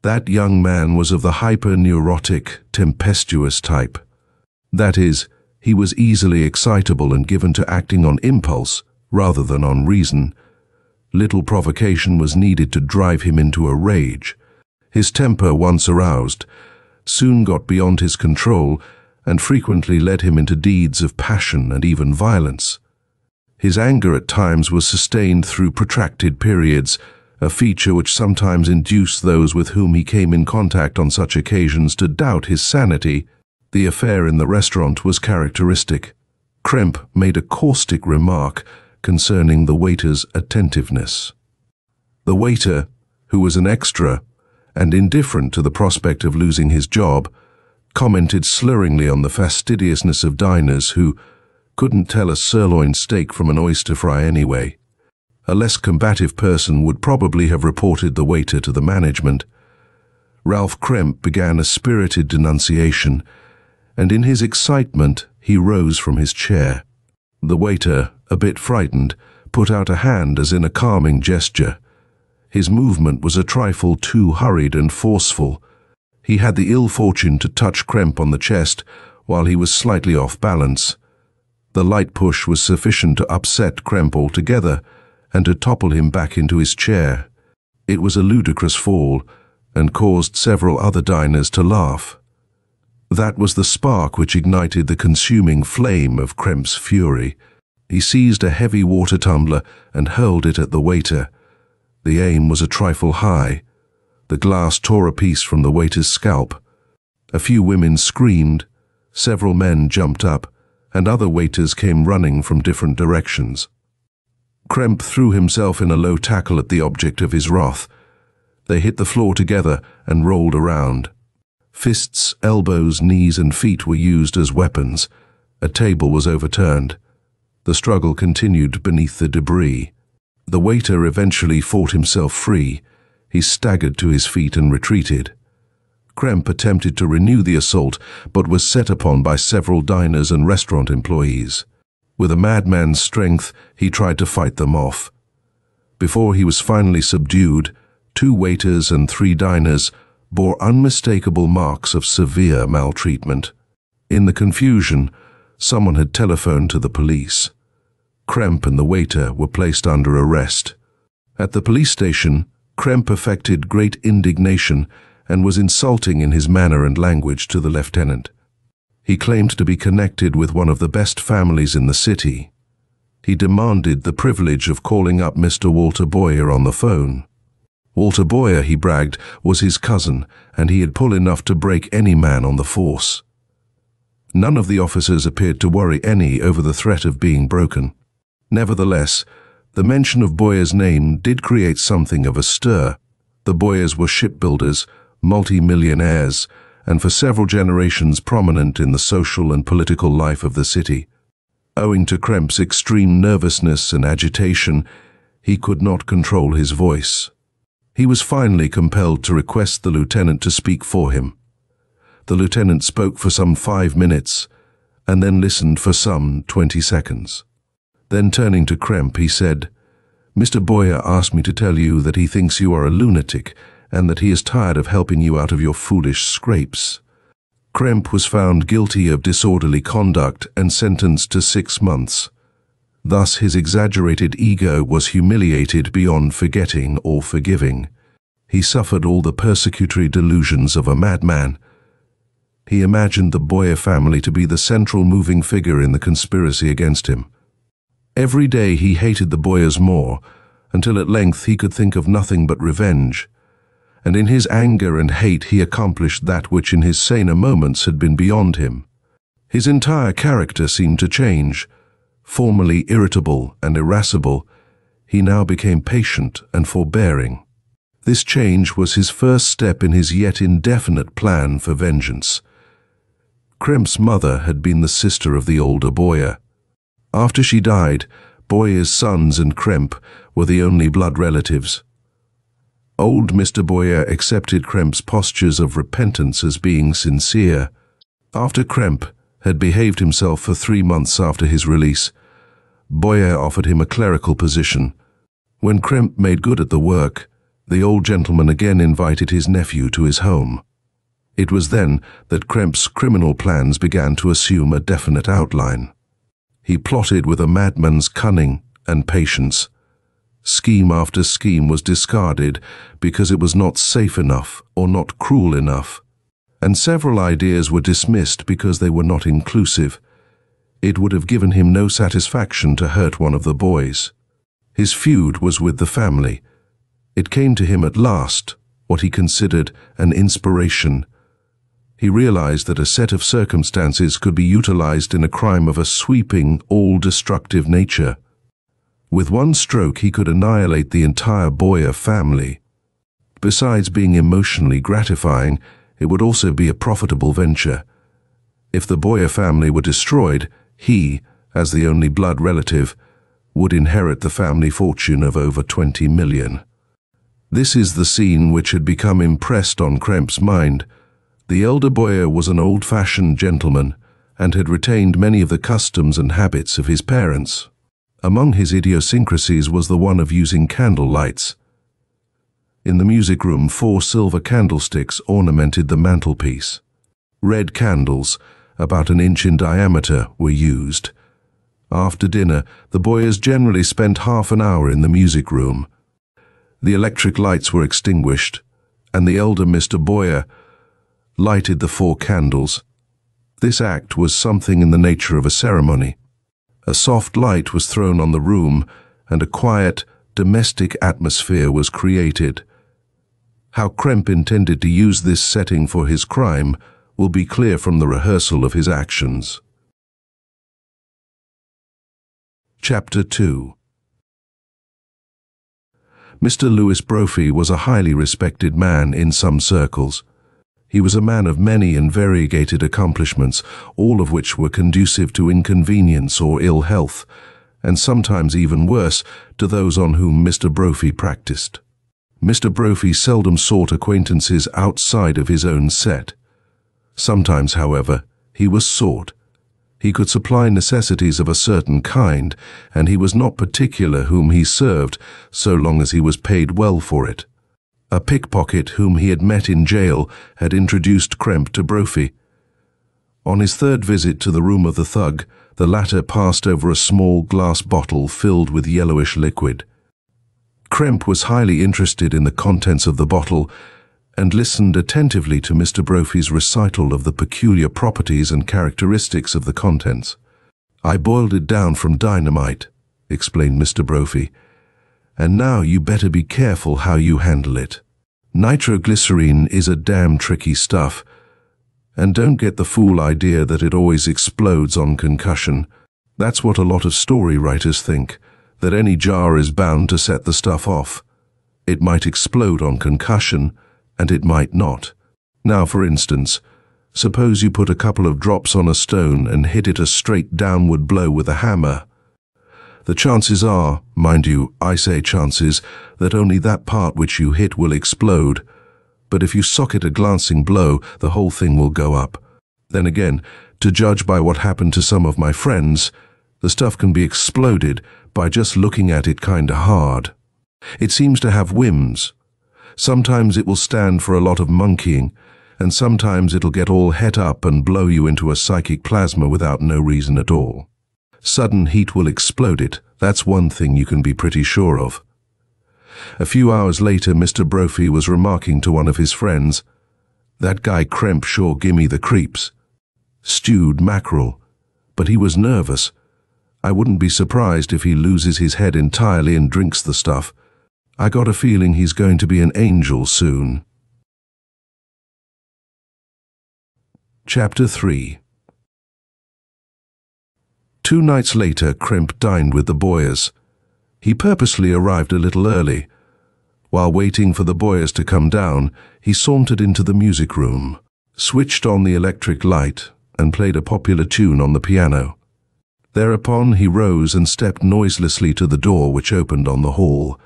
That young man was of the hyper-neurotic, tempestuous type. That is, he was easily excitable and given to acting on impulse rather than on reason. Little provocation was needed to drive him into a rage. His temper, once aroused, soon got beyond his control and frequently led him into deeds of passion and even violence. His anger at times was sustained through protracted periods, a feature which sometimes induced those with whom he came in contact on such occasions to doubt his sanity. The affair in the restaurant was characteristic. Kremp made a caustic remark concerning the waiter's attentiveness. The waiter, who was an extra and indifferent to the prospect of losing his job, commented slurringly on the fastidiousness of diners who couldn't tell a sirloin steak from an oyster fry anyway. A less combative person would probably have reported the waiter to the management. Ralph Kremp began a spirited denunciation, and in his excitement he rose from his chair. The waiter, a bit frightened, put out a hand as in a calming gesture. His movement was a trifle too hurried and forceful. He had the ill fortune to touch Kremp on the chest while he was slightly off balance. The light push was sufficient to upset Kremp altogether and to topple him back into his chair. It was a ludicrous fall and caused several other diners to laugh. That was the spark which ignited the consuming flame of Kremp's fury. He seized a heavy water tumbler and hurled it at the waiter. The aim was a trifle high. The glass tore a piece from the waiter's scalp. A few women screamed, several men jumped up, and other waiters came running from different directions. Kremp threw himself in a low tackle at the object of his wrath. They hit the floor together and rolled around. Fists, elbows, knees, and feet were used as weapons. A table was overturned. The struggle continued beneath the debris. The waiter eventually fought himself free. He staggered to his feet and retreated. Kremp attempted to renew the assault, but was set upon by several diners and restaurant employees. With a madman's strength, he tried to fight them off. Before he was finally subdued, 2 waiters and 3 diners bore unmistakable marks of severe maltreatment. In the confusion, someone had telephoned to the police. Kremp and the waiter were placed under arrest. At the police station, Kremp affected great indignation and was insulting in his manner and language to the lieutenant. He claimed to be connected with one of the best families in the city. He demanded the privilege of calling up Mr. Walter Baer on the phone. Walter Baer, he bragged, was his cousin, and he had pull enough to break any man on the force. None of the officers appeared to worry any over the threat of being broken. Nevertheless, the mention of Baer's name did create something of a stir. The Baers were shipbuilders, multi-millionaires, and for several generations prominent in the social and political life of the city. Owing to Kremp's extreme nervousness and agitation, he could not control his voice. He was finally compelled to request the lieutenant to speak for him. The lieutenant spoke for some 5 minutes, and then listened for some 20 seconds. Then turning to Kremp, he said, "Mr. Baer asked me to tell you that he thinks you are a lunatic, and that he is tired of helping you out of your foolish scrapes." Kremp was found guilty of disorderly conduct and sentenced to 6 months. Thus his exaggerated ego was humiliated beyond forgetting or forgiving. He suffered all the persecutory delusions of a madman. He imagined the Baer family to be the central moving figure in the conspiracy against him. Every day he hated the Baers more, until at length he could think of nothing but revenge. And in his anger and hate he accomplished that which in his saner moments had been beyond him. His entire character seemed to change. Formerly irritable and irascible, he now became patient and forbearing. This change was his first step in his yet indefinite plan for vengeance. Kremp's mother had been the sister of the older Baer. After she died, Baer's sons and Kremp were the only blood relatives. Old Mr. Baer accepted Kremp's postures of repentance as being sincere. After Kremp had behaved himself for 3 months after his release, Baer offered him a clerical position. When Kremp made good at the work, The old gentleman again invited his nephew to his home. It was then that Kremp's criminal plans began to assume a definite outline. He plotted with a madman's cunning and patience. Scheme after scheme was discarded because it was not safe enough or not cruel enough, and several ideas were dismissed because they were not inclusive. It would have given him no satisfaction to hurt one of the boys. His feud was with the family. It came to him at last, what he considered an inspiration. He realized that a set of circumstances could be utilized in a crime of a sweeping, all-destructive nature. With one stroke, he could annihilate the entire Baer family. Besides being emotionally gratifying, it would also be a profitable venture. If the Baer family were destroyed, he, as the only blood relative, would inherit the family fortune of over 20 million. This is the scene which had become impressed on Kremp's mind. The elder Baer was an old-fashioned gentleman and had retained many of the customs and habits of his parents. Among his idiosyncrasies was the one of using candle lights. In the music room, 4 silver candlesticks ornamented the mantelpiece. Red candles, about an inch in diameter, were used. After dinner, the Baers generally spent half an hour in the music room. The electric lights were extinguished, and the elder Mr. Baer lighted the 4 candles. This act was something in the nature of a ceremony. A soft light was thrown on the room, and a quiet, domestic atmosphere was created. How Kremp intended to use this setting for his crime will be clear from the rehearsal of his actions. Chapter 2. Mr. Louis Brophy was a highly respected man in some circles. He was a man of many and variegated accomplishments, all of which were conducive to inconvenience or ill health, and sometimes even worse, to those on whom Mr. Brophy practiced. Mr. Brophy seldom sought acquaintances outside of his own set. Sometimes, however, he was sought. He could supply necessities of a certain kind, and he was not particular whom he served, so long as he was paid well for it. A pickpocket whom he had met in jail had introduced Kremp to Brophy. On his 3rd visit to the room of the thug, the latter passed over a small glass bottle filled with yellowish liquid. Kremp was highly interested in the contents of the bottle and listened attentively to Mr. Brophy's recital of the peculiar properties and characteristics of the contents. "I boiled it down from dynamite," explained Mr. Brophy, "and now you better be careful how you handle it. Nitroglycerine is a damn tricky stuff, and don't get the fool idea that it always explodes on concussion. That's what a lot of story writers think, that any jar is bound to set the stuff off. It might explode on concussion, and it might not. Now, for instance, suppose you put a couple of drops on a stone and hit it a straight downward blow with a hammer. The chances are, mind you, I say chances, that only that part which you hit will explode. But if you sock it a glancing blow, the whole thing will go up. Then again, to judge by what happened to some of my friends, the stuff can be exploded by just looking at it kinda hard. It seems to have whims. Sometimes it will stand for a lot of monkeying, and sometimes it'll get all het up and blow you into a psychic plasma without no reason at all. Sudden heat will explode it, that's one thing you can be pretty sure of." A few hours later, Mr. Brophy was remarking to one of his friends, "That guy Kremp sure gimme the creeps. Stewed mackerel, but he was nervous. I wouldn't be surprised if he loses his head entirely and drinks the stuff. I got a feeling he's going to be an angel soon." Chapter 3. 2 nights later, Kremp dined with the Baers. He purposely arrived a little early. While waiting for the Baers to come down, he sauntered into the music room, switched on the electric light, and played a popular tune on the piano. Thereupon he rose and stepped noiselessly to the door which opened on the hall.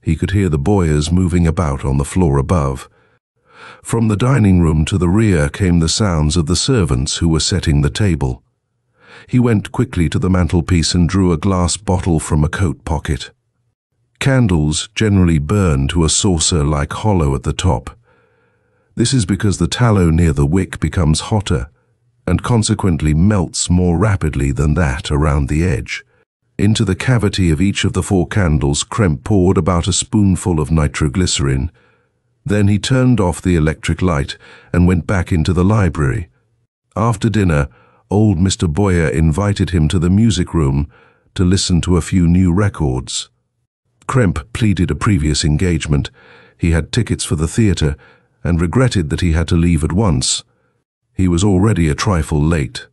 He could hear the Baers moving about on the floor above. From the dining room to the rear came the sounds of the servants who were setting the table. He went quickly to the mantelpiece and drew a glass bottle from a coat pocket. Candles generally burn to a saucer-like hollow at the top. This is because the tallow near the wick becomes hotter and consequently melts more rapidly than that around the edge. Into the cavity of each of the 4 candles, Kremp poured about a spoonful of nitroglycerin. Then he turned off the electric light and went back into the library. After dinner, old Mr. Baer invited him to the music room to listen to a few new records. Kremp pleaded a previous engagement. He had tickets for the theatre and regretted that he had to leave at once. He was already a trifle late.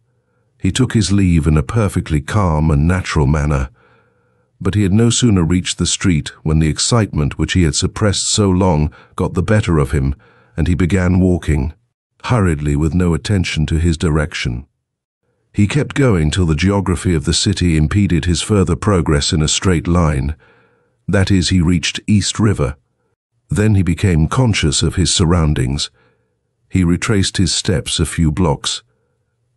He took his leave in a perfectly calm and natural manner, but he had no sooner reached the street when the excitement which he had suppressed so long got the better of him, and he began walking, hurriedly with no attention to his direction. He kept going till the geography of the city impeded his further progress in a straight line. That is, he reached East River. Then he became conscious of his surroundings. He retraced his steps a few blocks.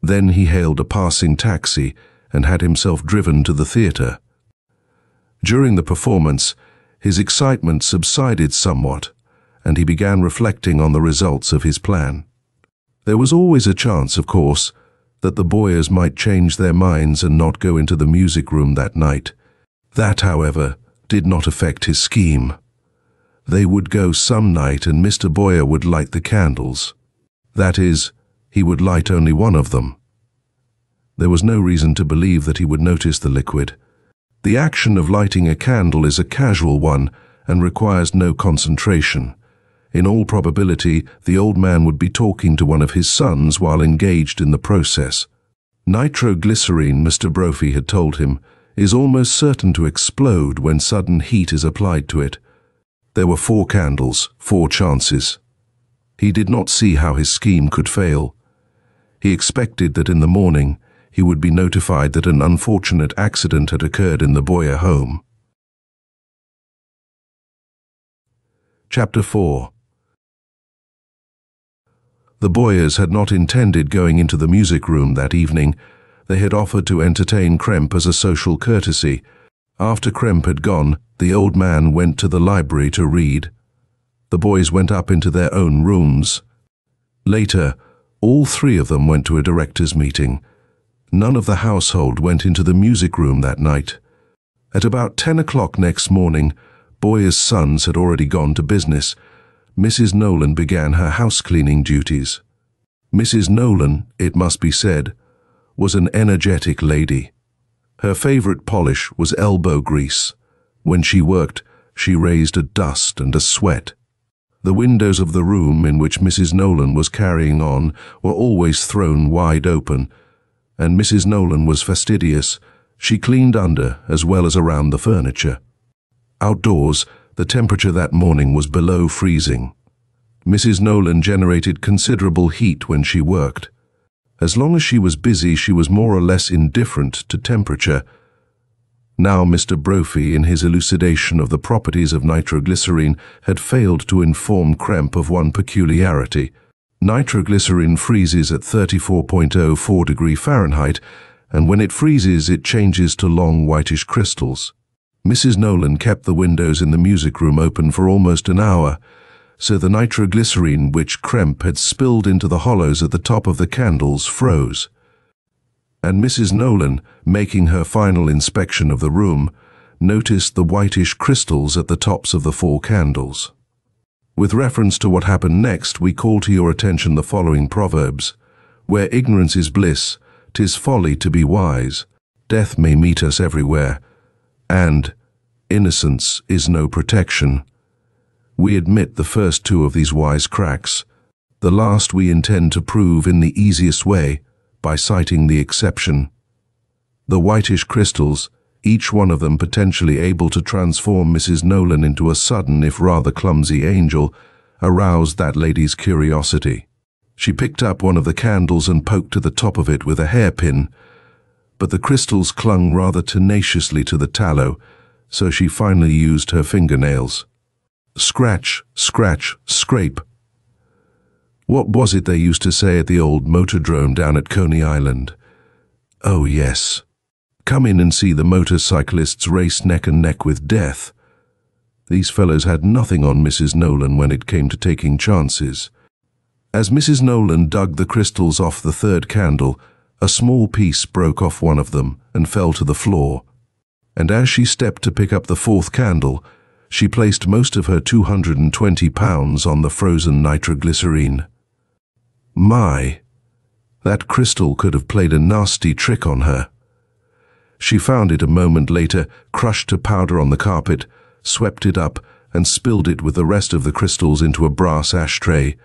Then he hailed a passing taxi and had himself driven to the theatre. During the performance, his excitement subsided somewhat, and he began reflecting on the results of his plan. There was always a chance, of course, that the Baers might change their minds and not go into the music room that night. That, however, did not affect his scheme. They would go some night and Mr. Baer would light the candles. That is, he would light only one of them. There was no reason to believe that he would notice the liquid. The action of lighting a candle is a casual one and requires no concentration. In all probability, the old man would be talking to one of his sons while engaged in the process. Nitroglycerine, Mr. Brophy had told him, is almost certain to explode when sudden heat is applied to it. There were 4 candles, 4 chances. He did not see how his scheme could fail. He expected that in the morning he would be notified that an unfortunate accident had occurred in the Baer home. Chapter 4. The Baers had not intended going into the music room that evening. They had offered to entertain Kremp as a social courtesy. After Kremp had gone, the old man went to the library to read. The boys went up into their own rooms. Later, all 3 of them went to a directors' meeting. None of the household went into the music room that night. At about 10 o'clock next morning, Baer's sons had already gone to business. Mrs. Nolan began her house-cleaning duties. Mrs. Nolan, it must be said, was an energetic lady. Her favorite polish was elbow grease. When she worked, she raised a dust and a sweat. The windows of the room in which Mrs. Nolan was carrying on were always thrown wide open, and Mrs. Nolan was fastidious. She cleaned under as well as around the furniture. Outdoors, the temperature that morning was below freezing. Mrs. Nolan generated considerable heat when she worked. As long as she was busy, she was more or less indifferent to temperature. Now Mr. Brophy, in his elucidation of the properties of nitroglycerine, had failed to inform Kremp of one peculiarity. Nitroglycerine freezes at 34.04 degrees Fahrenheit, and when it freezes, it changes to long whitish crystals. Mrs. Nolan kept the windows in the music room open for almost an hour, so the nitroglycerine which Kremp had spilled into the hollows at the top of the candles froze. And Mrs. Nolan, making her final inspection of the room, noticed the whitish crystals at the tops of the 4 candles. With reference to what happened next, we call to your attention the following proverbs. Where ignorance is bliss, 'tis folly to be wise. Death may meet us everywhere, and innocence is no protection. We admit the first 2 of these wise cracks. The last we intend to prove in the easiest way, by citing the exception. The whitish crystals, each one of them potentially able to transform Mrs. Nolan into a sudden, if rather clumsy angel, aroused that lady's curiosity. She picked up one of the candles and poked to the top of it with a hairpin, but the crystals clung rather tenaciously to the tallow, so she finally used her fingernails. Scratch, scratch, scrape. What was it they used to say at the old motordrome down at Coney Island? Oh yes. Come in and see the motorcyclists race neck and neck with death. These fellows had nothing on Mrs. Nolan when it came to taking chances. As Mrs. Nolan dug the crystals off the third candle, a small piece broke off one of them and fell to the floor. And as she stepped to pick up the fourth candle, she placed most of her 220 pounds on the frozen nitroglycerine. My, that crystal could have played a nasty trick on her. She found it a moment later, crushed to powder on the carpet, swept it up, and spilled it with the rest of the crystals into a brass ashtray.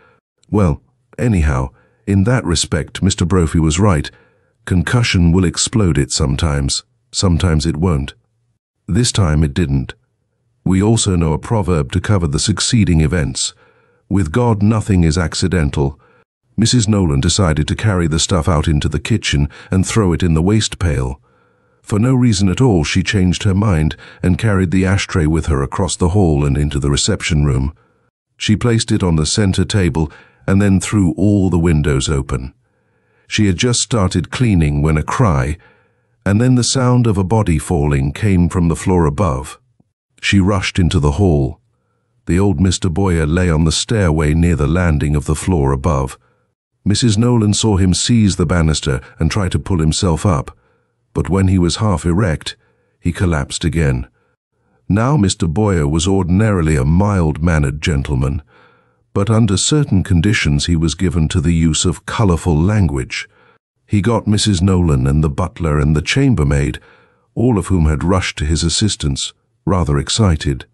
Well, anyhow, in that respect, Mr. Brophy was right. Concussion will explode it sometimes. Sometimes it won't. This time it didn't. We also know a proverb to cover the succeeding events. With God, nothing is accidental. Mrs. Nolan decided to carry the stuff out into the kitchen and throw it in the waste pail. For no reason at all, she changed her mind and carried the ashtray with her across the hall and into the reception room. She placed it on the center table and then threw all the windows open. She had just started cleaning when a cry, and then the sound of a body falling, came from the floor above. She rushed into the hall. The old Mr. Boyer lay on the stairway near the landing of the floor above. Mrs. Nolan saw him seize the banister and try to pull himself up, but when he was half erect, he collapsed again. Now Mr. Boyer was ordinarily a mild-mannered gentleman, but under certain conditions he was given to the use of colourful language. He got Mrs. Nolan and the butler and the chambermaid, all of whom had rushed to his assistance, rather excited.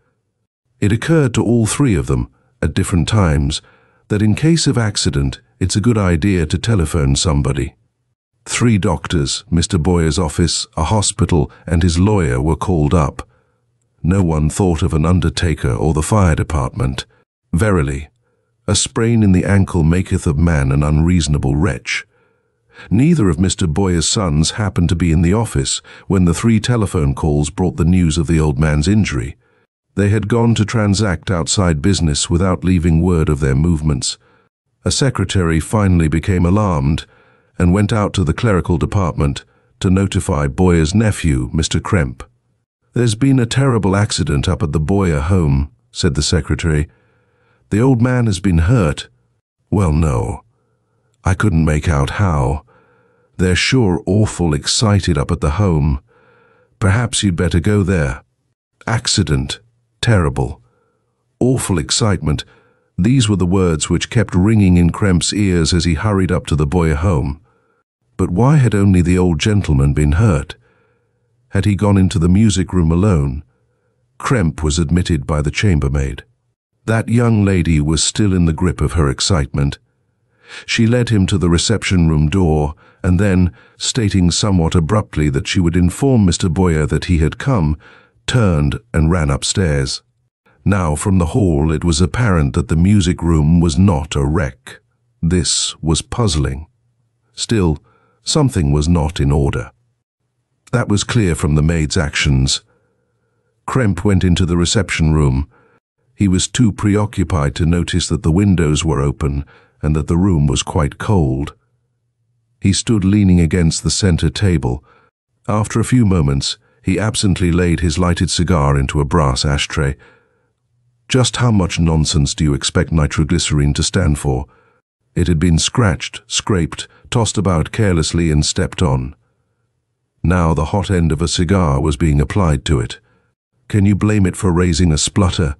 It occurred to all three of them, at different times, that in case of accident, it's a good idea to telephone somebody. 3 doctors, Mr. Boyer's office, a hospital, and his lawyer were called up. No one thought of an undertaker or the fire department. Verily, a sprain in the ankle maketh of man an unreasonable wretch. Neither of Mr. Boyer's sons happened to be in the office when the 3 telephone calls brought the news of the old man's injury. They had gone to transact outside business without leaving word of their movements. A secretary finally became alarmed and went out to the clerical department to notify Boyer's nephew, Mr. Kremp. "There's been a terrible accident up at the Boyer home," said the secretary. "The old man has been hurt." "Well, no. I couldn't make out how. They're sure awful excited up at the home. Perhaps you'd better go there. Accident. Terrible. Awful excitement." These were the words which kept ringing in Kremp's ears as he hurried up to the Boyer home. But why had only the old gentleman been hurt? Had he gone into the music room alone? Kremp was admitted by the chambermaid. That young lady was still in the grip of her excitement. She led him to the reception room door, and then, stating somewhat abruptly that she would inform Mr. Boyer that he had come, turned and ran upstairs. Now, from the hall, it was apparent that the music room was not a wreck. This was puzzling. Still, something was not in order. That was clear from the maid's actions. Kremp went into the reception room. He was too preoccupied to notice that the windows were open and that the room was quite cold. He stood leaning against the center table. After a few moments, he absently laid his lighted cigar into a brass ashtray. Just how much nonsense do you expect nitroglycerine to stand for? It had been scratched, scraped, tossed about carelessly and stepped on. Now the hot end of a cigar was being applied to it. Can you blame it for raising a splutter?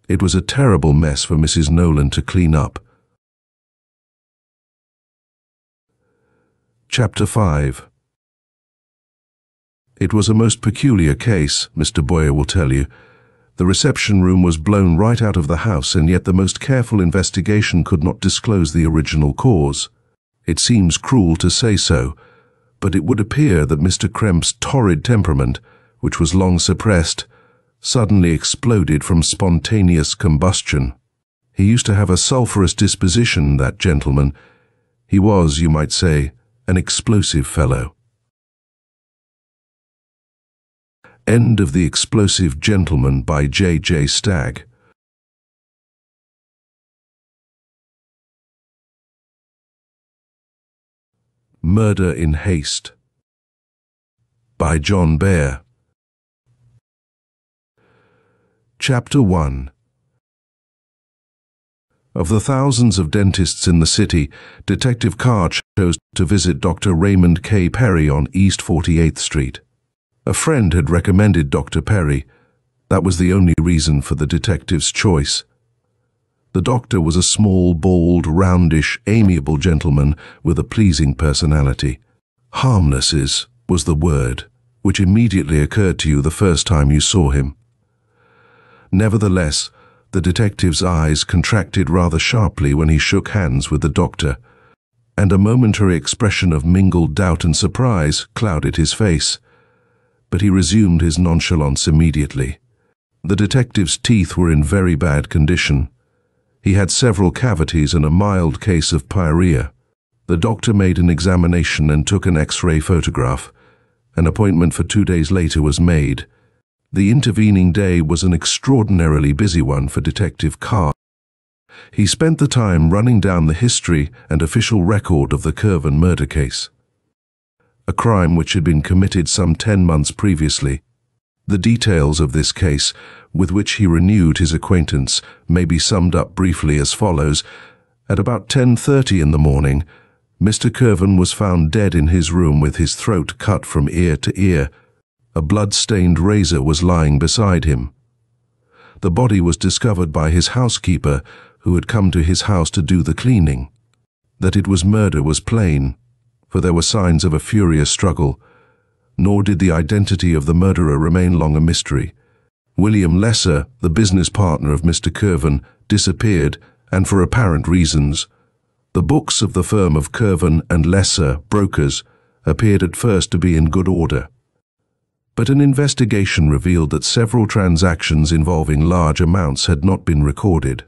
It was a terrible mess for Mrs. Nolan to clean up. Chapter 5. It was a most peculiar case, Mr. Boyer will tell you. The reception room was blown right out of the house, and yet the most careful investigation could not disclose the original cause. It seems cruel to say so, but it would appear that Mr. Kremp's torrid temperament, which was long suppressed, suddenly exploded from spontaneous combustion. He used to have a sulphurous disposition, that gentleman. He was, you might say, an explosive fellow. End of The Explosive Gentleman by J. Stagg. Murder in Haste by Baer. Chapter 1. Of the thousands of dentists in the city, Detective Carr chose to visit Dr. Raymond K. Perry on East 48th Street. A friend had recommended Dr. Perry. That was the only reason for the detective's choice. The doctor was a small, bald, roundish, amiable gentleman with a pleasing personality. Harmless was the word, which immediately occurred to you the first time you saw him. Nevertheless, the detective's eyes contracted rather sharply when he shook hands with the doctor, and a momentary expression of mingled doubt and surprise clouded his face. But he resumed his nonchalance immediately. The detective's teeth were in very bad condition. He had several cavities and a mild case of pyorrhea. The doctor made an examination and took an X-ray photograph. An appointment for 2 days later was made. The intervening day was an extraordinarily busy one for Detective Carr. He spent the time running down the history and official record of the Curven murder case, a crime which had been committed some 10 months previously. The details of this case, with which he renewed his acquaintance, may be summed up briefly as follows. At about 10:30 in the morning, Mr. Curven was found dead in his room with his throat cut from ear to ear. A blood-stained razor was lying beside him. The body was discovered by his housekeeper, who had come to his house to do the cleaning. That it was murder was plain, for there were signs of a furious struggle, nor did the identity of the murderer remain long a mystery. William Lesser, the business partner of Mr. Curven, disappeared, and for apparent reasons. The books of the firm of Curven and Lesser, brokers, appeared at first to be in good order. But an investigation revealed that several transactions involving large amounts had not been recorded.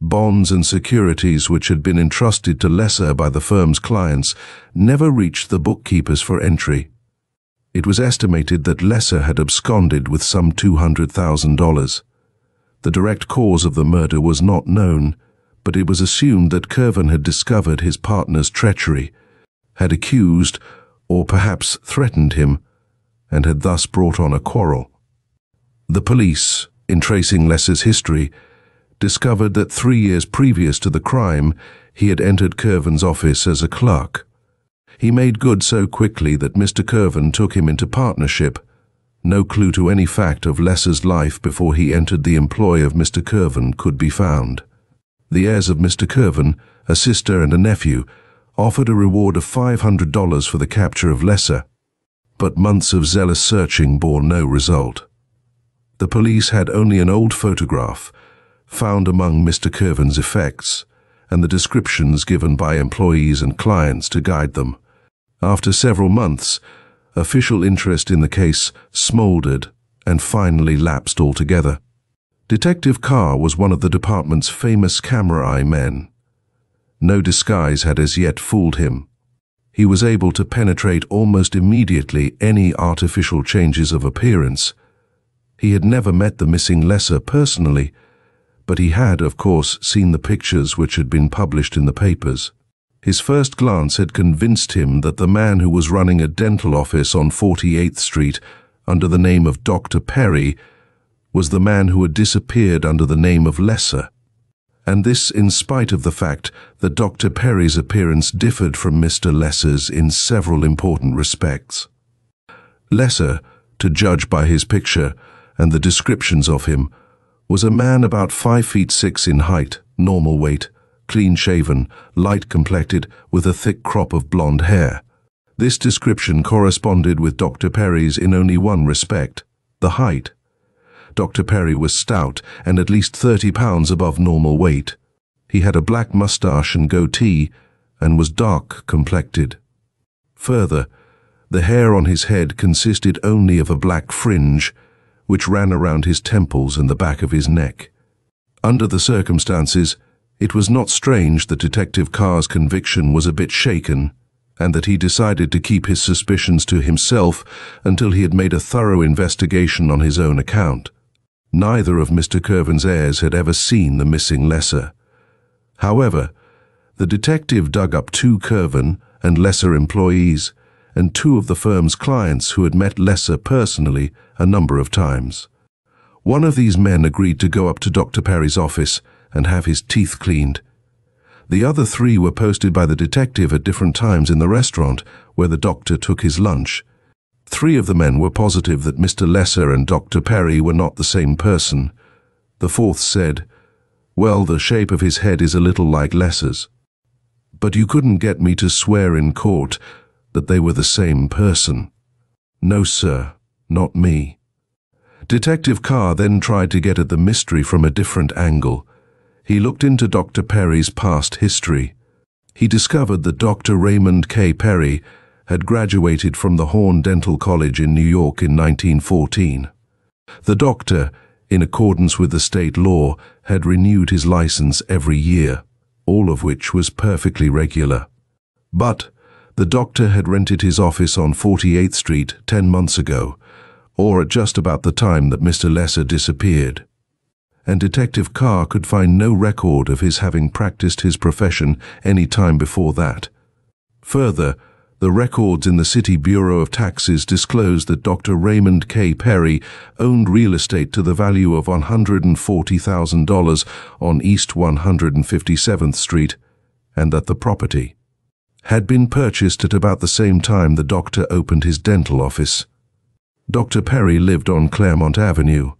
Bonds and securities which had been entrusted to Lesser by the firm's clients never reached the bookkeepers for entry. It was estimated that Lesser had absconded with some $200,000. The direct cause of the murder was not known, but it was assumed that Curven had discovered his partner's treachery, had accused, or perhaps threatened him, and had thus brought on a quarrel. The police, in tracing Lesser's history, discovered that 3 years previous to the crime, he had entered Curven's office as a clerk. He made good so quickly that Mr. Curven took him into partnership. No clue to any fact of Lesser's life before he entered the employ of Mr. Curven could be found. The heirs of Mr. Curven, a sister and a nephew, offered a reward of $500 for the capture of Lesser, but months of zealous searching bore no result. The police had only an old photograph, found among Mr. Curven's effects, and the descriptions given by employees and clients to guide them. After several months, official interest in the case smoldered and finally lapsed altogether. Detective Carr was one of the department's famous camera eye men. No disguise had as yet fooled him. He was able to penetrate almost immediately any artificial changes of appearance. He had never met the missing Lesser personally, but he had, of course, seen the pictures which had been published in the papers. His first glance had convinced him that the man who was running a dental office on 48th Street under the name of Dr. Perry was the man who had disappeared under the name of Lesser, and this in spite of the fact that Dr. Perry's appearance differed from Mr. Lesser's in several important respects. Lesser, to judge by his picture and the descriptions of him, was a man about 5'6" in height, normal weight, clean-shaven, light-complected, with a thick crop of blonde hair. This description corresponded with Dr. Perry's in only one respect: the height. Dr. Perry was stout and at least 30 pounds above normal weight. He had a black mustache and goatee and was dark-complected. Further, the hair on his head consisted only of a black fringe, which ran around his temples and the back of his neck. Under the circumstances, it was not strange that Detective Carr's conviction was a bit shaken, and that he decided to keep his suspicions to himself until he had made a thorough investigation on his own account. Neither of Mr. Curven's heirs had ever seen the missing Lesser. However, the detective dug up 2 Curven and Lesser employees and 2 of the firm's clients who had met Lesser personally a number of times. One of these men agreed to go up to Dr. Perry's office and have his teeth cleaned. The other 3 were posted by the detective at different times in the restaurant where the doctor took his lunch. 3 of the men were positive that Mr. Lesser and Dr. Perry were not the same person. The 4th said, "Well, the shape of his head is a little like Lesser's. But you couldn't get me to swear in court that they were the same person." "No, sir, not me." Detective Carr then tried to get at the mystery from a different angle. He looked into Dr. Perry's past history. He discovered that Dr. Raymond K. Perry had graduated from the Horn Dental College in New York in 1914. The doctor, in accordance with the state law, had renewed his license every year, all of which was perfectly regular. But the doctor had rented his office on 48th Street 10 months ago, or at just about the time that Mr. Lesser disappeared. And Detective Carr could find no record of his having practiced his profession any time before that. Further, the records in the City Bureau of Taxes disclosed that Dr. Raymond K. Perry owned real estate to the value of $140,000 on East 157th Street, and that the property had been purchased at about the same time the doctor opened his dental office. Dr. Perry lived on Claremont Avenue.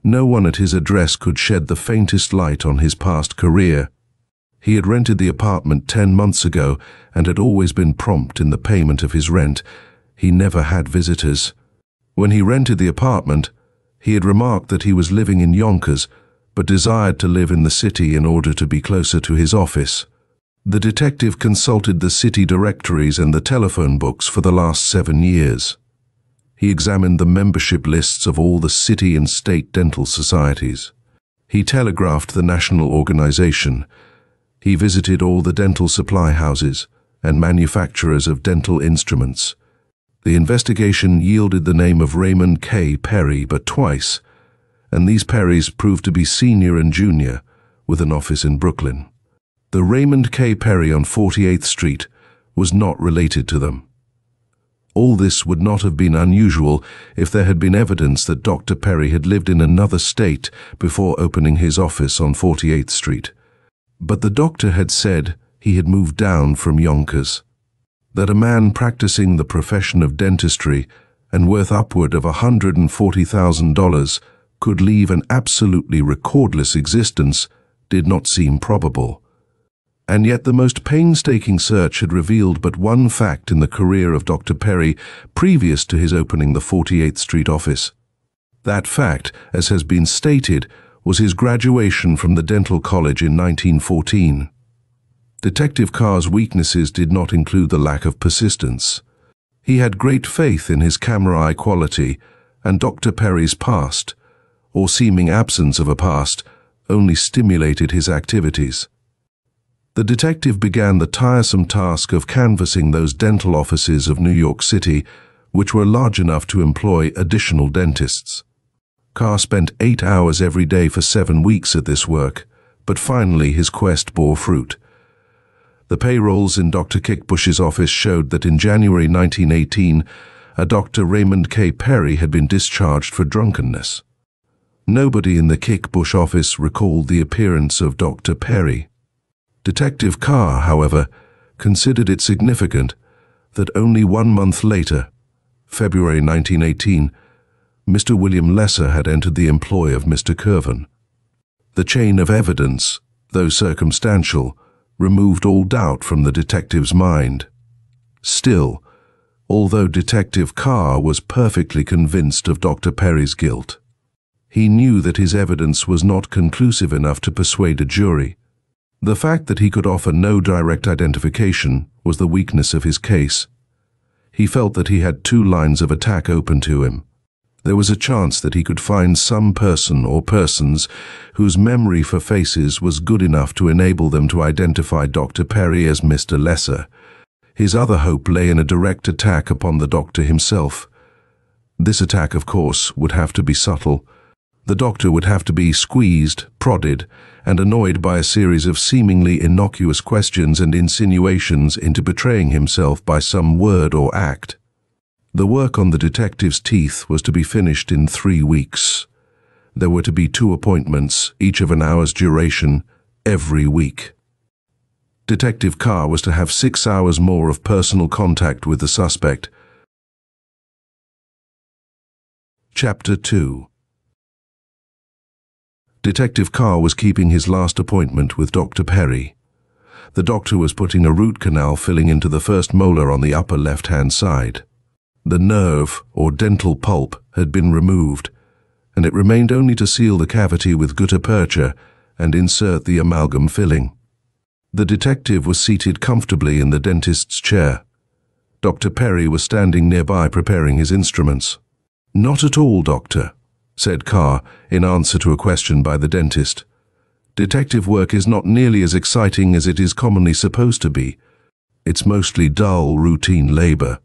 No one at his address could shed the faintest light on his past career. He had rented the apartment 10 months ago and had always been prompt in the payment of his rent. He never had visitors. When he rented the apartment, he had remarked that he was living in Yonkers, but desired to live in the city in order to be closer to his office. The detective consulted the city directories and the telephone books for the last 7 years. He examined the membership lists of all the city and state dental societies. He telegraphed the national organization. He visited all the dental supply houses and manufacturers of dental instruments. The investigation yielded the name of Raymond K. Perry but twice, and these Perrys proved to be senior and junior, with an office in Brooklyn. The Raymond K. Perry on 48th Street was not related to them. All this would not have been unusual if there had been evidence that Dr. Perry had lived in another state before opening his office on 48th Street. But the doctor had said he had moved down from Yonkers. That a man practicing the profession of dentistry and worth upward of $140,000 could leave an absolutely recordless existence did not seem probable. And yet the most painstaking search had revealed but one fact in the career of Dr. Perry previous to his opening the 48th Street office. That fact, as has been stated, was his graduation from the dental college in 1914. Detective Carr's weaknesses did not include the lack of persistence. He had great faith in his camera eye quality, and Dr. Perry's past, or seeming absence of a past, only stimulated his activities. The detective began the tiresome task of canvassing those dental offices of New York City, which were large enough to employ additional dentists. Carr spent 8 hours every day for 7 weeks at this work, but finally his quest bore fruit. The payrolls in Dr. Kickbush's office showed that in January 1918, a Dr. Raymond K. Perry had been discharged for drunkenness. Nobody in the Kickbush office recalled the appearance of Dr. Perry. Detective Carr, however, considered it significant that only 1 month later, February 1918, Mr. William Lesser had entered the employ of Mr. Curven. The chain of evidence, though circumstantial, removed all doubt from the detective's mind. Still, although Detective Carr was perfectly convinced of Dr. Perry's guilt, he knew that his evidence was not conclusive enough to persuade a jury. The fact that he could offer no direct identification was the weakness of his case. He felt that he had 2 lines of attack open to him. There was a chance that he could find some person or persons whose memory for faces was good enough to enable them to identify Dr. Perry as Mr. Lesser. His other hope lay in a direct attack upon the doctor himself. This attack, of course, would have to be subtle. The doctor would have to be squeezed, prodded, and annoyed by a series of seemingly innocuous questions and insinuations into betraying himself by some word or act. The work on the detective's teeth was to be finished in 3 weeks. There were to be 2 appointments, each of an hour's duration, every week. Detective Carr was to have 6 hours more of personal contact with the suspect. Chapter 2. Detective Carr was keeping his last appointment with Dr. Perry. The doctor was putting a root canal filling into the first molar on the upper left-hand side. The nerve, or dental pulp, had been removed, and it remained only to seal the cavity with gutta percha and insert the amalgam filling. The detective was seated comfortably in the dentist's chair. Dr. Perry was standing nearby preparing his instruments. "Not at all, doctor," said Carr in answer to a question by the dentist. "Detective work is not nearly as exciting as it is commonly supposed to be. It's mostly dull, routine labor.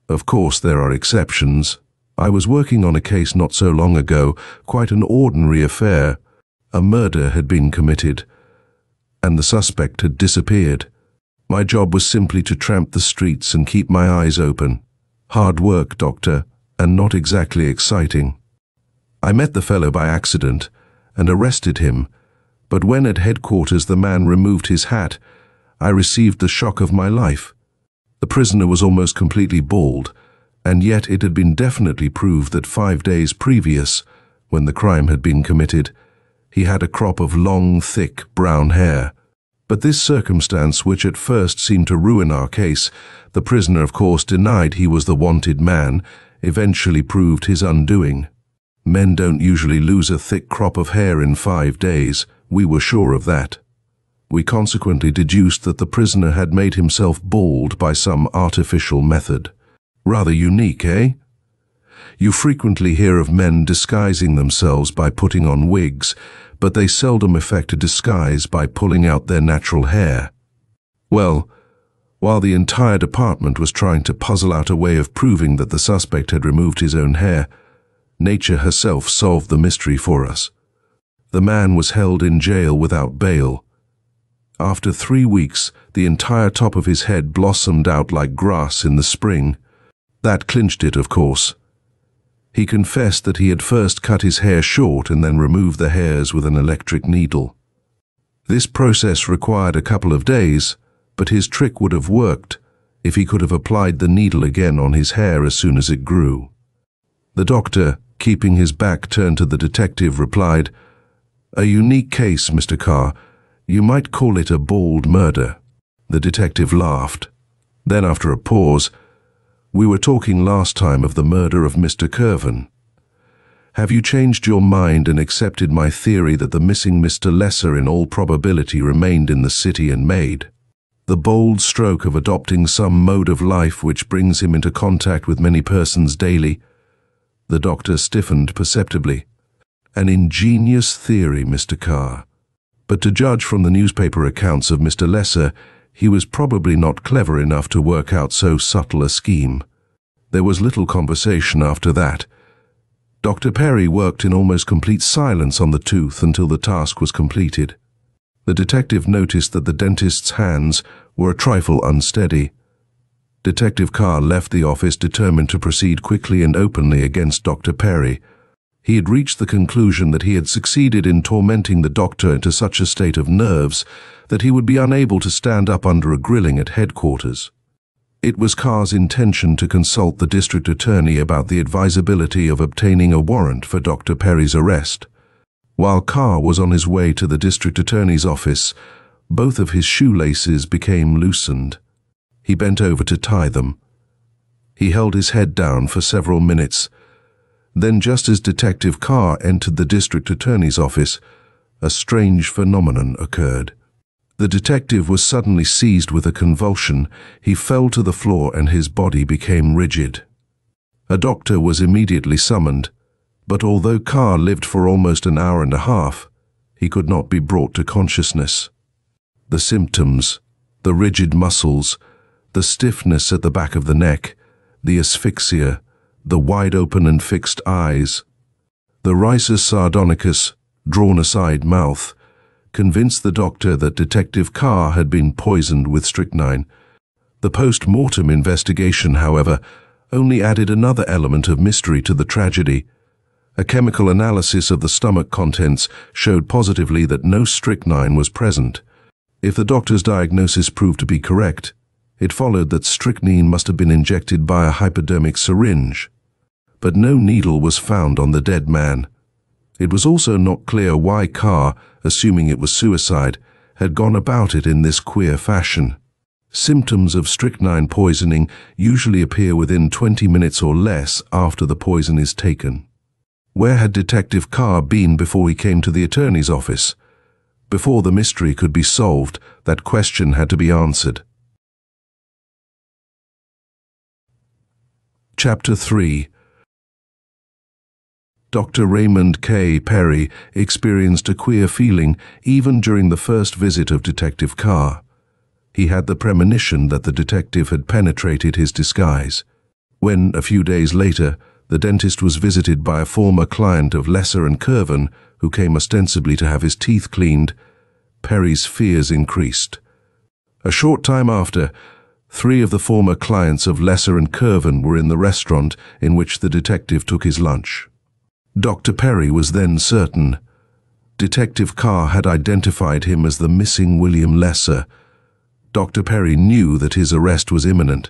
Of course, there are exceptions. I was working on a case not so long ago, quite an ordinary affair. A murder had been committed, and the suspect had disappeared. My job was simply to tramp the streets and keep my eyes open. Hard work, doctor, and not exactly exciting. I met the fellow by accident and arrested him, but when at headquarters the man removed his hat, I received the shock of my life. The prisoner was almost completely bald, and yet it had been definitely proved that 5 days previous, when the crime had been committed, he had a crop of long, thick, brown hair. But this circumstance, which at first seemed to ruin our case, the prisoner of course denied he was the wanted man, eventually proved his undoing. Men don't usually lose a thick crop of hair in 5 days. We were sure of that. We consequently deduced that the prisoner had made himself bald by some artificial method. Rather unique, eh? You frequently hear of men disguising themselves by putting on wigs, but they seldom effect a disguise by pulling out their natural hair. Well, while the entire department was trying to puzzle out a way of proving that the suspect had removed his own hair, nature herself solved the mystery for us. The man was held in jail without bail. After 3 weeks, the entire top of his head blossomed out like grass in the spring. That clinched it, of course. He confessed that he had first cut his hair short and then removed the hairs with an electric needle. This process required a couple of days, but his trick would have worked if he could have applied the needle again on his hair as soon as it grew. The doctor, keeping his back turned to the detective, replied, "A unique case, Mr. Carr. You might call it a bald murder." The detective laughed. Then, after a pause, "We were talking last time of the murder of Mr. Curven. Have you changed your mind and accepted my theory that the missing Mr. Lesser in all probability remained in the city and made the bold stroke of adopting some mode of life which brings him into contact with many persons daily?" The doctor stiffened perceptibly. "An ingenious theory, Mr. Carr. But to judge from the newspaper accounts of Mr. Lesser, he was probably not clever enough to work out so subtle a scheme." There was little conversation after that. Dr. Perry worked in almost complete silence on the tooth until the task was completed. The detective noticed that the dentist's hands were a trifle unsteady. Detective Carr left the office determined to proceed quickly and openly against Dr. Perry. He had reached the conclusion that he had succeeded in tormenting the doctor into such a state of nerves that he would be unable to stand up under a grilling at headquarters. It was Carr's intention to consult the district attorney about the advisability of obtaining a warrant for Dr. Perry's arrest. While Carr was on his way to the district attorney's office, both of his shoelaces became loosened. He bent over to tie them. He held his head down for several minutes. Then, just as Detective Carr entered the district attorney's office, a strange phenomenon occurred. The detective was suddenly seized with a convulsion. He fell to the floor and his body became rigid. A doctor was immediately summoned, but although Carr lived for almost an hour and a half, he could not be brought to consciousness. The symptoms, the rigid muscles, the stiffness at the back of the neck, the asphyxia, the wide-open and fixed eyes, the risus sardonicus, drawn-aside mouth, convinced the doctor that Detective Carr had been poisoned with strychnine. The post-mortem investigation, however, only added another element of mystery to the tragedy. A chemical analysis of the stomach contents showed positively that no strychnine was present. If the doctor's diagnosis proved to be correct, it followed that strychnine must have been injected by a hypodermic syringe. But no needle was found on the dead man. It was also not clear why Carr, assuming it was suicide, had gone about it in this queer fashion. Symptoms of strychnine poisoning usually appear within 20 minutes or less after the poison is taken. Where had Detective Carr been before he came to the attorney's office? Before the mystery could be solved, that question had to be answered. Chapter 3. Dr. Raymond K. Perry experienced a queer feeling even during the first visit of Detective Carr. He had the premonition that the detective had penetrated his disguise. When, a few days later, the dentist was visited by a former client of Lesser and Curven, who came ostensibly to have his teeth cleaned, Perry's fears increased. A short time after, 3 of the former clients of Lesser and Curven were in the restaurant in which the detective took his lunch. Dr. Perry was then certain. Detective Carr had identified him as the missing William Lesser. Dr. Perry knew that his arrest was imminent.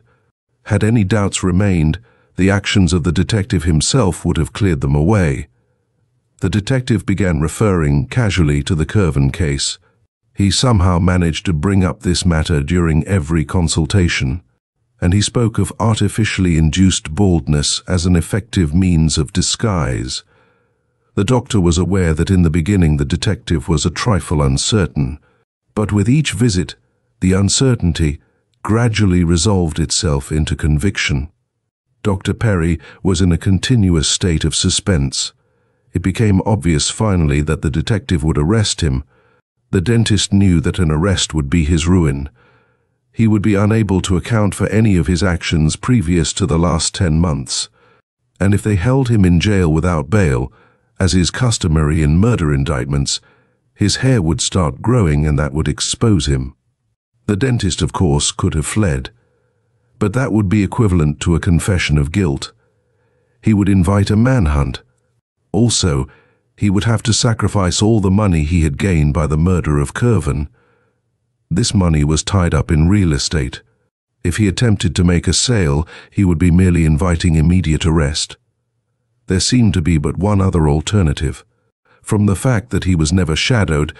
Had any doubts remained, the actions of the detective himself would have cleared them away. The detective began referring casually to the Curven case. He somehow managed to bring up this matter during every consultation, and he spoke of artificially induced baldness as an effective means of disguise. The doctor was aware that in the beginning the detective was a trifle uncertain, but with each visit, the uncertainty gradually resolved itself into conviction. Dr. Perry was in a continuous state of suspense. It became obvious finally that the detective would arrest him. The dentist knew that an arrest would be his ruin. He would be unable to account for any of his actions previous to the last 10 months. And if they held him in jail without bail, as is customary in murder indictments, his hair would start growing and that would expose him. The dentist, of course, could have fled, but that would be equivalent to a confession of guilt. He would invite a manhunt. Also, he would have to sacrifice all the money he had gained by the murder of Curven. This money was tied up in real estate. If he attempted to make a sale, he would be merely inviting immediate arrest. There seemed to be but one other alternative. From the fact that he was never shadowed,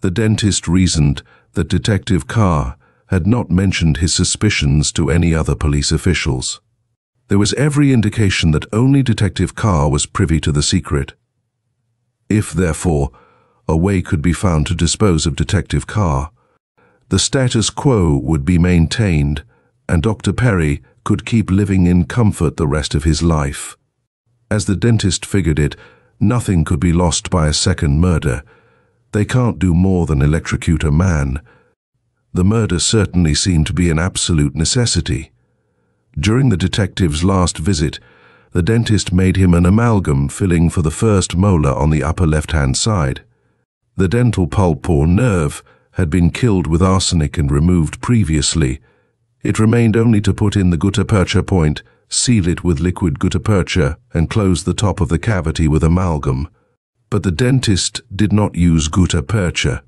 the dentist reasoned that Detective Carr had not mentioned his suspicions to any other police officials. There was every indication that only Detective Carr was privy to the secret. If, therefore, a way could be found to dispose of Detective Carr, the status quo would be maintained, and Dr. Perry could keep living in comfort the rest of his life. As the dentist figured it, nothing could be lost by a second murder. They can't do more than electrocute a man. The murder certainly seemed to be an absolute necessity. During the detective's last visit, the dentist made him an amalgam filling for the first molar on the upper left-hand side. The dental pulp or nerve had been killed with arsenic and removed previously. It remained only to put in the gutta percha point, seal it with liquid gutta percha, and close the top of the cavity with amalgam. But the dentist did not use gutta percha.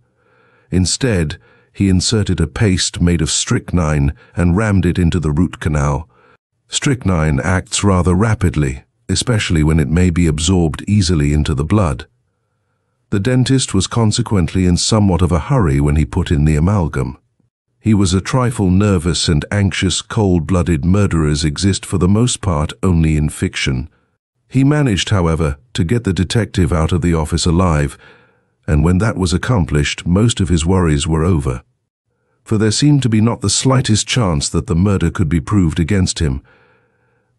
Instead, he inserted a paste made of strychnine and rammed it into the root canal. Strychnine acts rather rapidly, especially when it may be absorbed easily into the blood. The dentist was consequently in somewhat of a hurry when he put in the amalgam. He was a trifle nervous, and anxious, cold-blooded murderers exist for the most part only in fiction. He managed, however, to get the detective out of the office alive, and when that was accomplished, most of his worries were over. For there seemed to be not the slightest chance that the murder could be proved against him.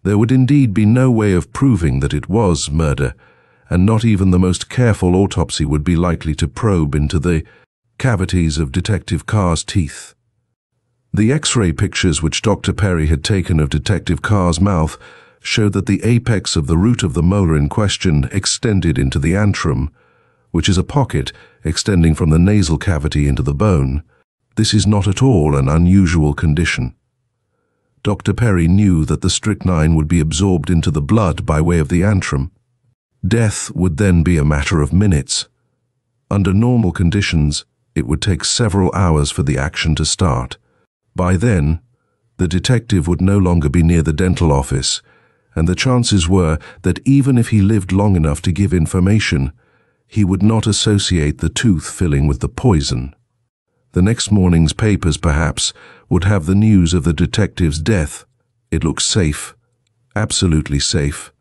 There would indeed be no way of proving that it was murder, and not even the most careful autopsy would be likely to probe into the cavities of Detective Carr's teeth. The X-ray pictures which Dr. Perry had taken of Detective Carr's mouth showed that the apex of the root of the molar in question extended into the antrum, which is a pocket extending from the nasal cavity into the bone. This is not at all an unusual condition. Dr. Perry knew that the strychnine would be absorbed into the blood by way of the antrum. Death would then be a matter of minutes. Under normal conditions, it would take several hours for the action to start. By then, the detective would no longer be near the dental office, and the chances were that even if he lived long enough to give information, he would not associate the tooth filling with the poison. The next morning's papers, perhaps, would have the news of the detective's death. It looked safe, absolutely safe.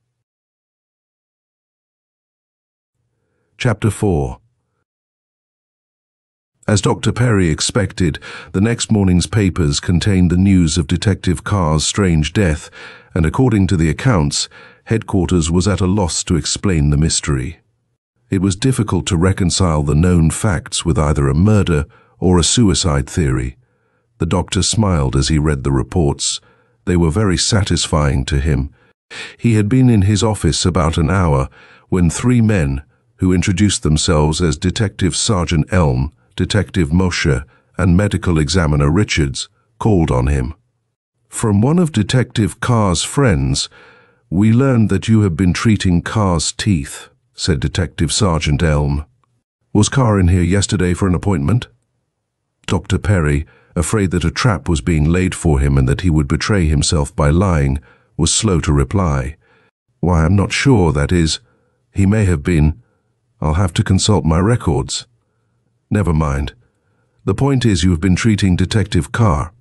Chapter 4. As Dr. Perry expected, the next morning's papers contained the news of Detective Carr's strange death, and according to the accounts, headquarters was at a loss to explain the mystery. It was difficult to reconcile the known facts with either a murder or a suicide theory. The doctor smiled as he read the reports. They were very satisfying to him. He had been in his office about an hour when 3 men, who introduced themselves as Detective Sergeant Elm, Detective Moshe, and Medical Examiner Richards, called on him. "From one of Detective Carr's friends, we learned that you have been treating Carr's teeth," said Detective Sergeant Elm. "Was Carr in here yesterday for an appointment?" Dr. Perry, afraid that a trap was being laid for him and that he would betray himself by lying, was slow to reply. "Why, I'm not sure, that is. He may have been. I'll have to consult my records." "Never mind. The point is you have been treating Detective Carr.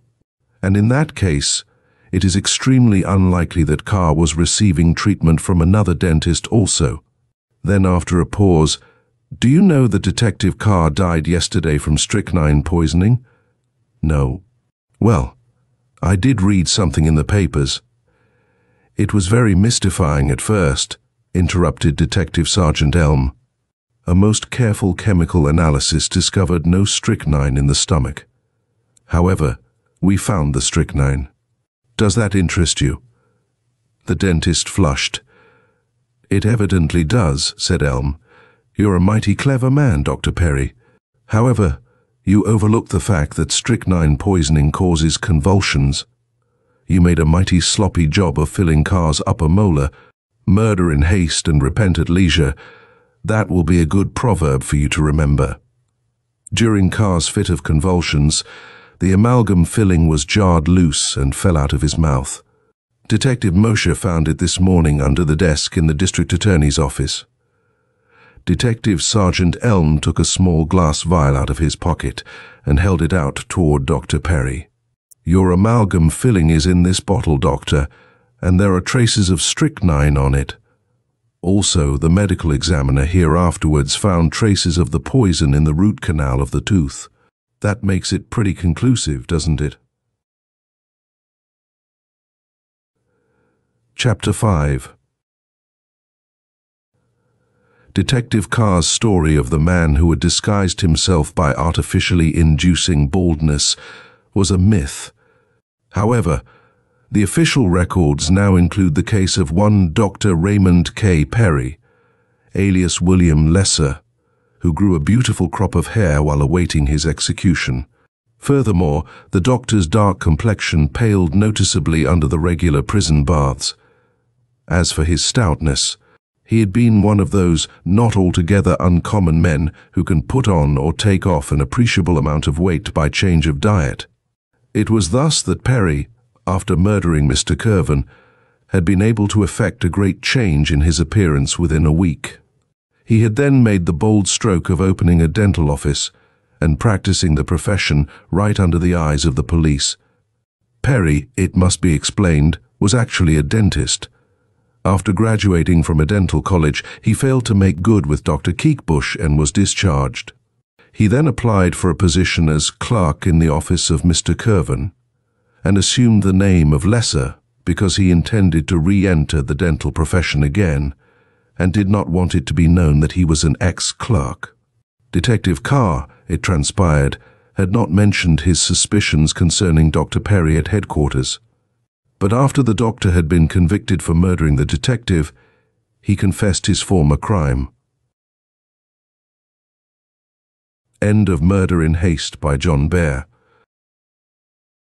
And in that case, it is extremely unlikely that Carr was receiving treatment from another dentist also." Then after a pause, "Do you know that Detective Carr died yesterday from strychnine poisoning?" "No." "Well, I did read something in the papers." "It was very mystifying at first," interrupted Detective Sergeant Elm. "A most careful chemical analysis discovered no strychnine in the stomach. However, we found the strychnine. Does that interest you?" The dentist flushed. "It evidently does," said Elm. "You're a mighty clever man, Dr. Perry. However, you overlook the fact that strychnine poisoning causes convulsions. You made a mighty sloppy job of filling Carr's upper molar. Murder in haste and repent at leisure. That will be a good proverb for you to remember." During Carr's fit of convulsions, the amalgam filling was jarred loose and fell out of his mouth. Detective Moshe found it this morning under the desk in the district attorney's office. Detective Sergeant Elm took a small glass vial out of his pocket and held it out toward Dr. Perry. "Your amalgam filling is in this bottle, Doctor, and there are traces of strychnine on it. Also, the medical examiner here afterwards found traces of the poison in the root canal of the tooth. That makes it pretty conclusive, doesn't it?" Chapter 5. Detective Carr's story of the man who had disguised himself by artificially inducing baldness was a myth. However, the official records now include the case of one Dr. Raymond K. Perry, alias William Lesser, who grew a beautiful crop of hair while awaiting his execution. Furthermore, the doctor's dark complexion paled noticeably under the regular prison baths. As for his stoutness, he had been one of those not altogether uncommon men who can put on or take off an appreciable amount of weight by change of diet. It was thus that Perry, after murdering Mr. Curven, had been able to effect a great change in his appearance within a week. He had then made the bold stroke of opening a dental office and practicing the profession right under the eyes of the police. Perry, it must be explained, was actually a dentist. After graduating from a dental college, he failed to make good with Dr. Keekbush and was discharged. He then applied for a position as clerk in the office of Mr. Curven, and assumed the name of Lesser because he intended to re-enter the dental profession again, and did not want it to be known that he was an ex-clerk. Detective Carr, it transpired, had not mentioned his suspicions concerning Dr. Perry at headquarters. But after the doctor had been convicted for murdering the detective, he confessed his former crime. End of Murder in Haste by Baer.